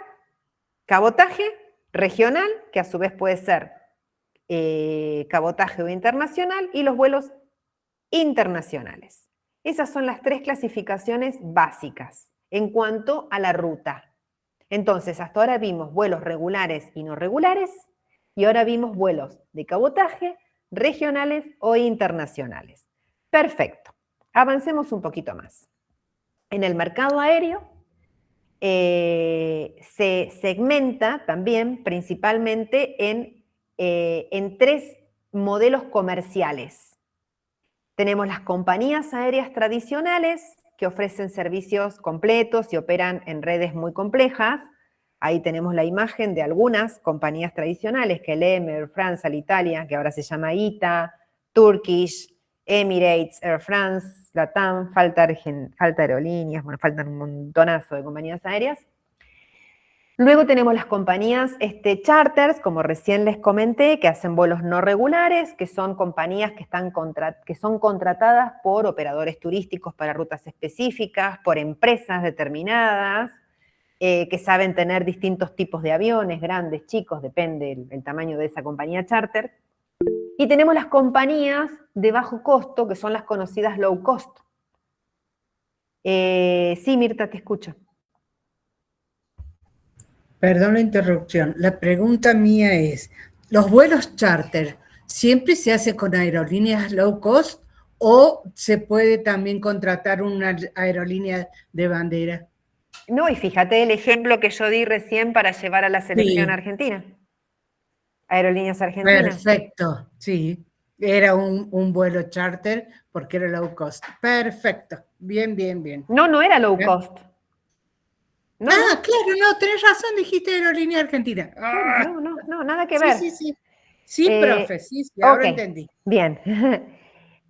Cabotaje regional, que a su vez puede ser cabotaje o internacional, y los vuelos internacionales. Esas son las 3 clasificaciones básicas en cuanto a la ruta. Entonces, hasta ahora vimos vuelos regulares y no regulares, y ahora vimos vuelos de cabotaje, regionales o internacionales. Perfecto. Avancemos un poquito más. En el mercado aéreo se segmenta también principalmente en 3 modelos comerciales. Tenemos las compañías aéreas tradicionales, que ofrecen servicios completos y operan en redes muy complejas. Ahí tenemos la imagen de algunas compañías tradicionales, KLM, Air France, Alitalia, que ahora se llama ITA, Turkish, Emirates, Air France, LATAM, falta aerolíneas, bueno, faltan un montonazo de compañías aéreas. Luego tenemos las compañías charters, como recién les comenté, que hacen vuelos no regulares, que son compañías que son contratadas por operadores turísticos para rutas específicas, por empresas determinadas, que saben tener distintos tipos de aviones, grandes, chicos, depende el tamaño de esa compañía charter. Y tenemos las compañías de bajo costo, que son las conocidas low cost. Sí, Mirta, te escucho. Perdón la interrupción. La pregunta mía es, ¿los vuelos charter siempre se hace con aerolíneas low cost o se puede también contratar una aerolínea de bandera? No, y fíjate el ejemplo que yo di recién para llevar a la selección argentina. Aerolíneas Argentinas. Perfecto, sí. Era un vuelo charter porque era low cost. Perfecto. Bien, bien, bien. No, no era low cost. No, claro, no, tenés razón, dijiste Aerolínea Argentina. No, nada que ver. Sí. Sí, profe, sí, ahora entendí. Bien.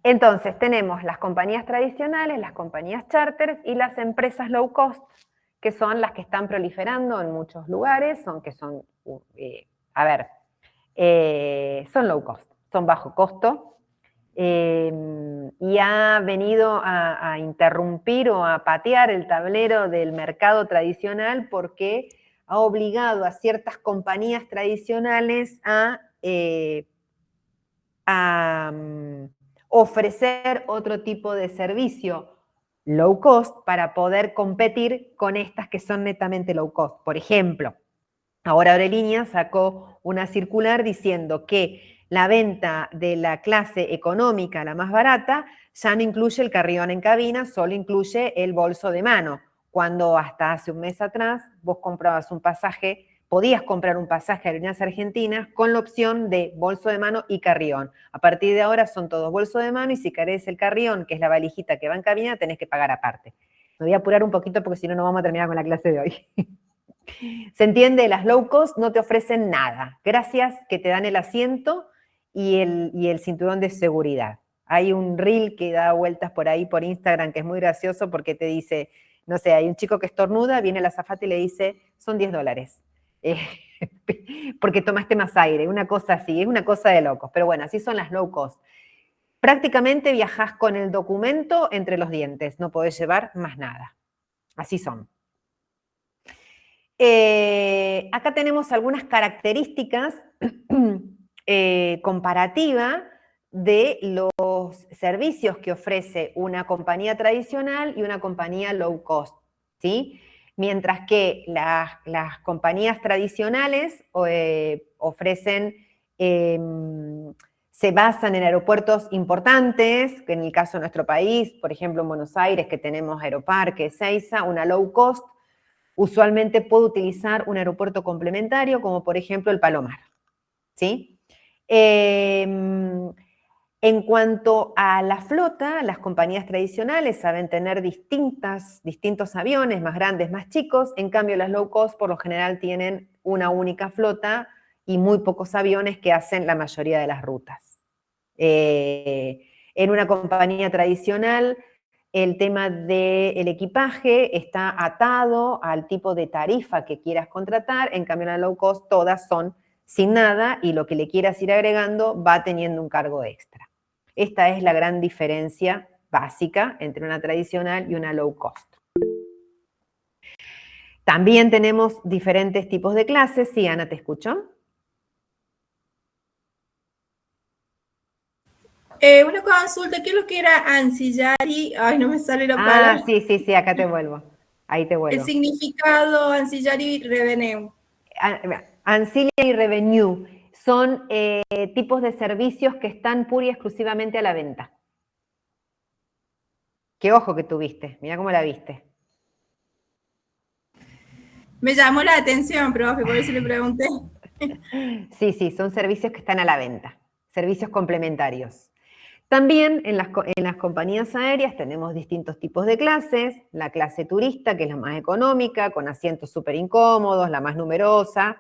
Entonces, tenemos las compañías tradicionales, las compañías charters y las empresas low cost, que son las que están proliferando en muchos lugares, son low cost, son bajo costo, y ha venido a interrumpir o a patear el tablero del mercado tradicional porque ha obligado a ciertas compañías tradicionales a ofrecer otro tipo de servicio low cost para poder competir con estas que son netamente low cost. Por ejemplo, ahora Aerolínea sacó una circular diciendo que la venta de la clase económica, la más barata, ya no incluye el carry-on en cabina, solo incluye el bolso de mano, cuando hasta hace un mes atrás vos comprabas un pasaje, podías comprar un pasaje a Aerolíneas Argentinas con la opción de bolso de mano y carry-on. A partir de ahora son todos bolso de mano y si querés el carry-on, que es la valijita que va en cabina, tenés que pagar aparte. Me voy a apurar un poquito porque si no, no vamos a terminar con la clase de hoy. ¿Se entiende? Las low cost no te ofrecen nada. Gracias que te dan el asiento y el cinturón de seguridad. Hay un reel que da vueltas por ahí por Instagram que es muy gracioso porque te dice, no sé, hay un chico que estornuda, viene la azafata y le dice, son $10. Porque tomaste más aire, una cosa así, es una cosa de locos. Pero bueno, así son las low cost. Prácticamente viajás con el documento entre los dientes, no podés llevar más nada. Así son. Acá tenemos algunas características comparativa de los servicios que ofrece una compañía tradicional y una compañía low cost, ¿sí? Mientras que las compañías tradicionales ofrecen, se basan en aeropuertos importantes, que en el caso de nuestro país, por ejemplo en Buenos Aires, que tenemos Aeroparque, Ezeiza, una low cost, usualmente puede utilizar un aeropuerto complementario, como por ejemplo el Palomar, ¿sí? En cuanto a la flota, las compañías tradicionales saben tener distintos aviones, más grandes, más chicos, en cambio las low cost por lo general tienen una única flota y muy pocos aviones que hacen la mayoría de las rutas. En una compañía tradicional, el tema del equipaje está atado al tipo de tarifa que quieras contratar, en cambio en la low cost todas son sin nada y lo que le quieras ir agregando va teniendo un cargo extra. Esta es la gran diferencia básica entre una tradicional y una low cost. También tenemos diferentes tipos de clases. Sí, Ana, ¿te escucho? Una consulta, ¿qué es lo que era ancillary? Ay, no me sale la palabra. Sí, acá te vuelvo. Ahí te vuelvo. El significado ancillary revenue. Ancillary revenue son tipos de servicios que están pura y exclusivamente a la venta. Qué ojo que tuviste, mira cómo la viste. Me llamó la atención, profe, por eso le pregunté. Sí, son servicios que están a la venta, servicios complementarios. También en las compañías aéreas tenemos distintos tipos de clases, la clase turista, que es la más económica, con asientos súper incómodos, la más numerosa.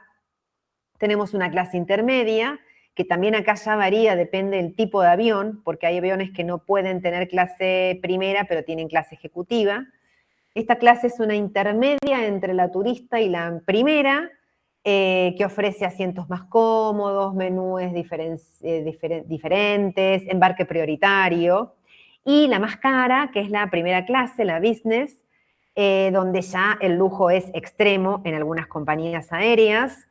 Tenemos una clase intermedia, que también acá ya varía, depende del tipo de avión, porque hay aviones que no pueden tener clase primera, pero tienen clase ejecutiva. Esta clase es una intermedia entre la turista y la primera, que ofrece asientos más cómodos, menúes diferentes, embarque prioritario. Y la más cara, que es la primera clase, la business, donde ya el lujo es extremo en algunas compañías aéreas,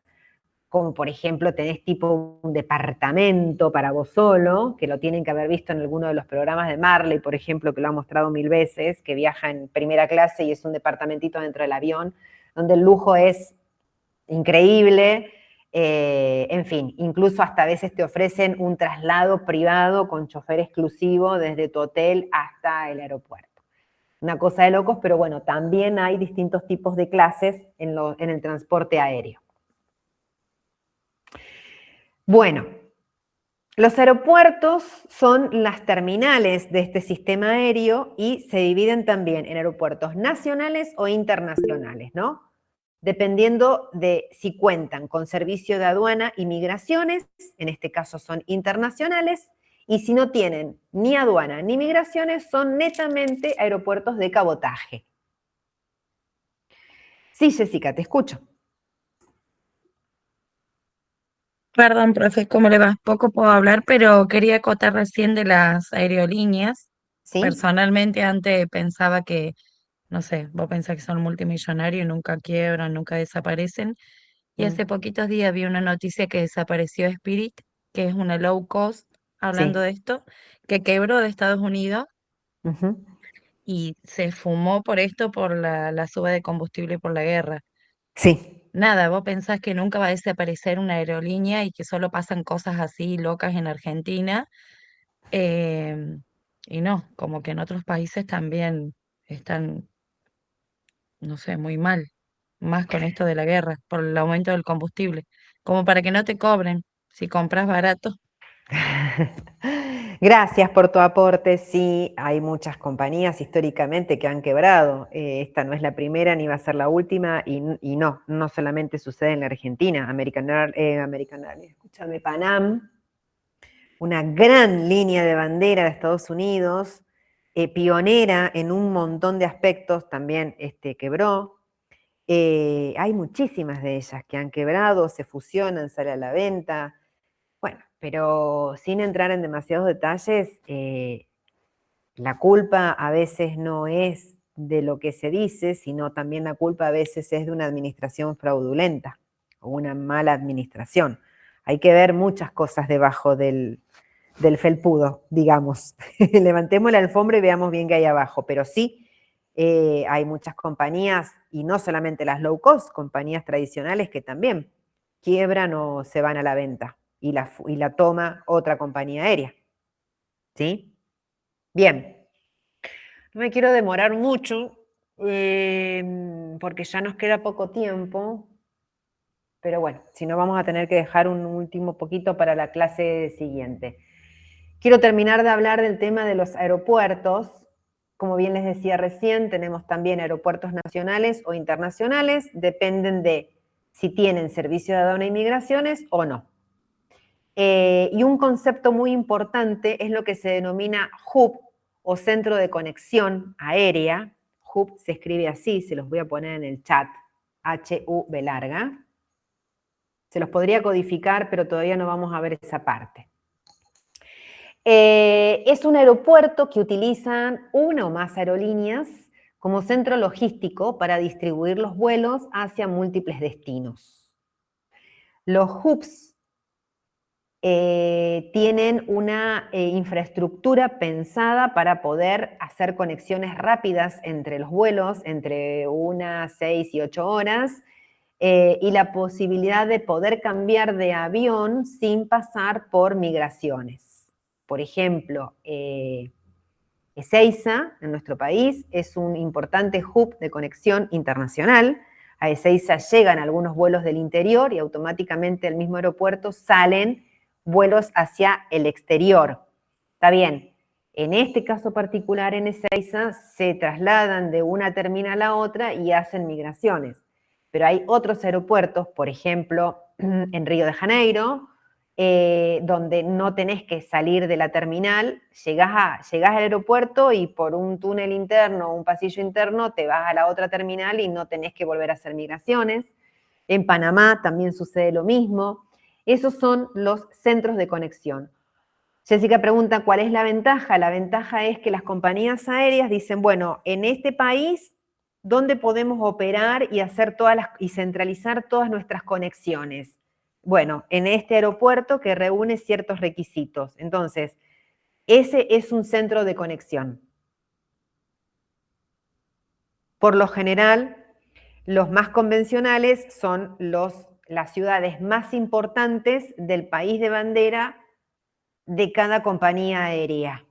como por ejemplo tenés tipo un departamento para vos solo, que lo tienen que haber visto en alguno de los programas de Marley, por ejemplo, que lo ha mostrado 1000 veces, que viaja en primera clase y es un departamentito dentro del avión, donde el lujo es increíble, en fin, incluso hasta a veces te ofrecen un traslado privado con chofer exclusivo desde tu hotel hasta el aeropuerto. Una cosa de locos, pero bueno, también hay distintos tipos de clases en el transporte aéreo. Bueno, Los aeropuertos son las terminales de este sistema aéreo y se dividen también en aeropuertos nacionales o internacionales, ¿no? Dependiendo de si cuentan con servicio de aduana y migraciones, en este caso son internacionales, y si no tienen ni aduana ni migraciones, son netamente aeropuertos de cabotaje. Sí, Jessica, te escucho. Perdón, profe, ¿cómo le va? Poco puedo hablar, pero quería acotar recién de las aerolíneas. ¿Sí? Personalmente antes pensaba que, no sé, vos pensás que son multimillonarios, nunca quiebran, nunca desaparecen. Y hace poquitos días vi una noticia que desapareció Spirit, que es una low cost, hablando Sí. de esto, que quebró de Estados Unidos Ujú. y se fumó por esto, por la suba de combustible y por la guerra. Sí. Nada, vos pensás que nunca va a desaparecer una aerolínea y que solo pasan cosas así locas en Argentina. Y no, como que en otros países también están, no sé, muy mal, más con esto de la guerra, por el aumento del combustible, como para que no te cobren si compras barato. Gracias por tu aporte. Sí, hay muchas compañías históricamente que han quebrado. Esta no es la primera ni va a ser la última y no solamente sucede en la Argentina. Escúchame, Panam, una gran línea de bandera de Estados Unidos, pionera en un montón de aspectos, también quebró. Hay muchísimas de ellas que han quebrado, se fusionan, sale a la venta. Bueno, pero sin entrar en demasiados detalles, la culpa a veces no es de lo que se dice, sino también la culpa a veces es de una administración fraudulenta o una mala administración. Hay que ver muchas cosas debajo del felpudo, digamos. Levantemos la alfombra y veamos bien qué hay abajo, pero sí, hay muchas compañías, y no solamente las low cost, compañías tradicionales que también quiebran o se van a la venta y la toma otra compañía aérea. ¿Sí? Bien. No me quiero demorar mucho, porque ya nos queda poco tiempo, pero bueno, si no vamos a tener que dejar un último poquito para la clase siguiente. Quiero terminar de hablar del tema de los aeropuertos. Como bien les decía recién, tenemos también aeropuertos nacionales o internacionales, dependen de si tienen servicio de aduana y migraciones o no. Y un concepto muy importante es lo que se denomina hub o centro de conexión aérea. Hub se escribe así, se los voy a poner en el chat, H-U-B larga. Se los podría codificar, pero todavía no vamos a ver esa parte. Es un aeropuerto que utilizan una o más aerolíneas como centro logístico para distribuir los vuelos hacia múltiples destinos. Los hubs tienen una infraestructura pensada para poder hacer conexiones rápidas entre los vuelos, entre 1, 6 y 8 horas, y la posibilidad de poder cambiar de avión sin pasar por migraciones. Por ejemplo, Ezeiza, en nuestro país, es un importante hub de conexión internacional. A Ezeiza llegan algunos vuelos del interior y automáticamente del mismo aeropuerto salen vuelos hacia el exterior. Está bien, en este caso particular en Ezeiza se trasladan de una terminal a otra y hacen migraciones. Pero hay otros aeropuertos, por ejemplo, en Río de Janeiro, donde no tenés que salir de la terminal, llegás al aeropuerto y por un túnel interno o un pasillo interno te vas a la otra terminal y no tenés que volver a hacer migraciones. En Panamá también sucede lo mismo. Esos son los centros de conexión. Jessica pregunta, ¿cuál es la ventaja? La ventaja es que las compañías aéreas dicen, bueno, en este país, ¿dónde podemos operar y hacer y centralizar todas nuestras conexiones? Bueno, en este aeropuerto que reúne ciertos requisitos. Entonces, ese es un centro de conexión. Por lo general, los más convencionales son las ciudades más importantes del país de bandera de cada compañía aérea.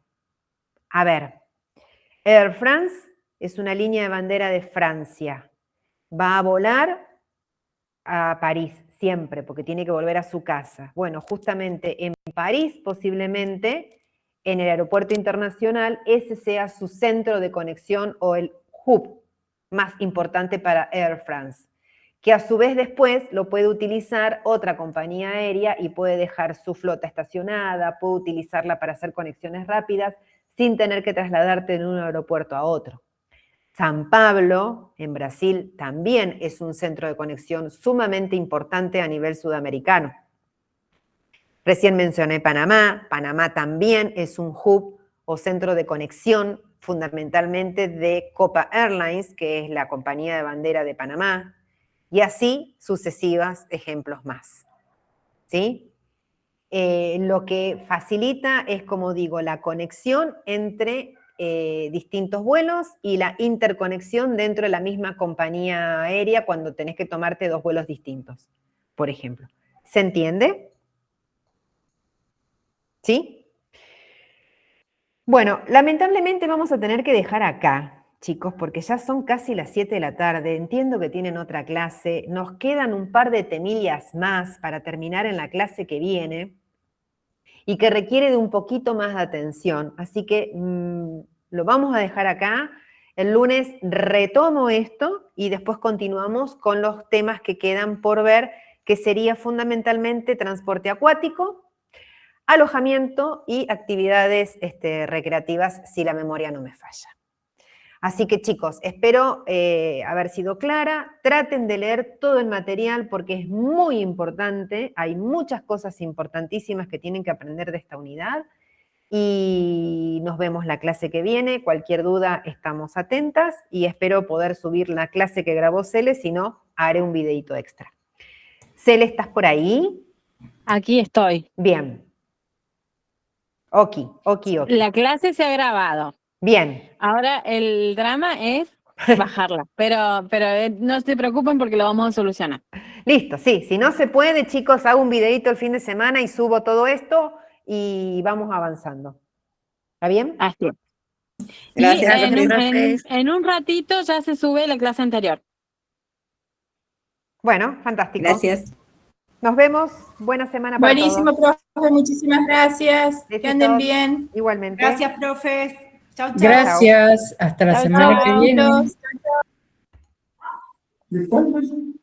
A ver, Air France es una línea de bandera de Francia. Va a volar a París, siempre, porque tiene que volver a su casa. Bueno, justamente en París, posiblemente, en el aeropuerto internacional, ese sea su centro de conexión o el hub más importante para Air France, que a su vez después lo puede utilizar otra compañía aérea y puede dejar su flota estacionada, puede utilizarla para hacer conexiones rápidas sin tener que trasladarte de un aeropuerto a otro. San Pablo, en Brasil, también es un centro de conexión sumamente importante a nivel sudamericano. Recién mencioné Panamá. Panamá también es un hub o centro de conexión fundamentalmente de Copa Airlines, que es la compañía de bandera de Panamá, y así sucesivos ejemplos más. ¿Sí? Lo que facilita es, como digo, la conexión entre distintos vuelos y la interconexión dentro de la misma compañía aérea cuando tenés que tomarte 2 vuelos distintos, por ejemplo. ¿Se entiende? ¿Sí? Bueno, lamentablemente vamos a tener que dejar acá, chicos, porque ya son casi las 7 de la tarde. Entiendo que tienen otra clase. Nos quedan un par de temillas más para terminar en la clase que viene y que requiere de un poquito más de atención. Así que lo vamos a dejar acá. El lunes retomo esto y después continuamos con los temas que quedan por ver, que sería fundamentalmente transporte acuático, alojamiento y actividades recreativas, si la memoria no me falla. Así que, chicos, espero haber sido clara. Traten de leer todo el material porque es muy importante. Hay muchas cosas importantísimas que tienen que aprender de esta unidad. Y nos vemos la clase que viene. Cualquier duda, estamos atentas. Y espero poder subir la clase que grabó Cele. Si no, haré un videito extra. Cele, ¿estás por ahí? Aquí estoy. Bien. Ok. La clase se ha grabado. Bien. Ahora el drama es bajarla, pero no se preocupen porque lo vamos a solucionar. Listo, sí. Si no se puede, chicos, hago un videito el fin de semana y subo todo esto y vamos avanzando. ¿Está bien? Así es. Gracias, en un ratito ya se sube la clase anterior. Bueno, fantástico. Gracias. Nos vemos. Buena semana para todos. Buenísimo, profe. Muchísimas gracias. Besitos. Que anden bien. Igualmente. Gracias, profes. Chau, chau. Gracias. Hasta la semana que viene. Chau, chau.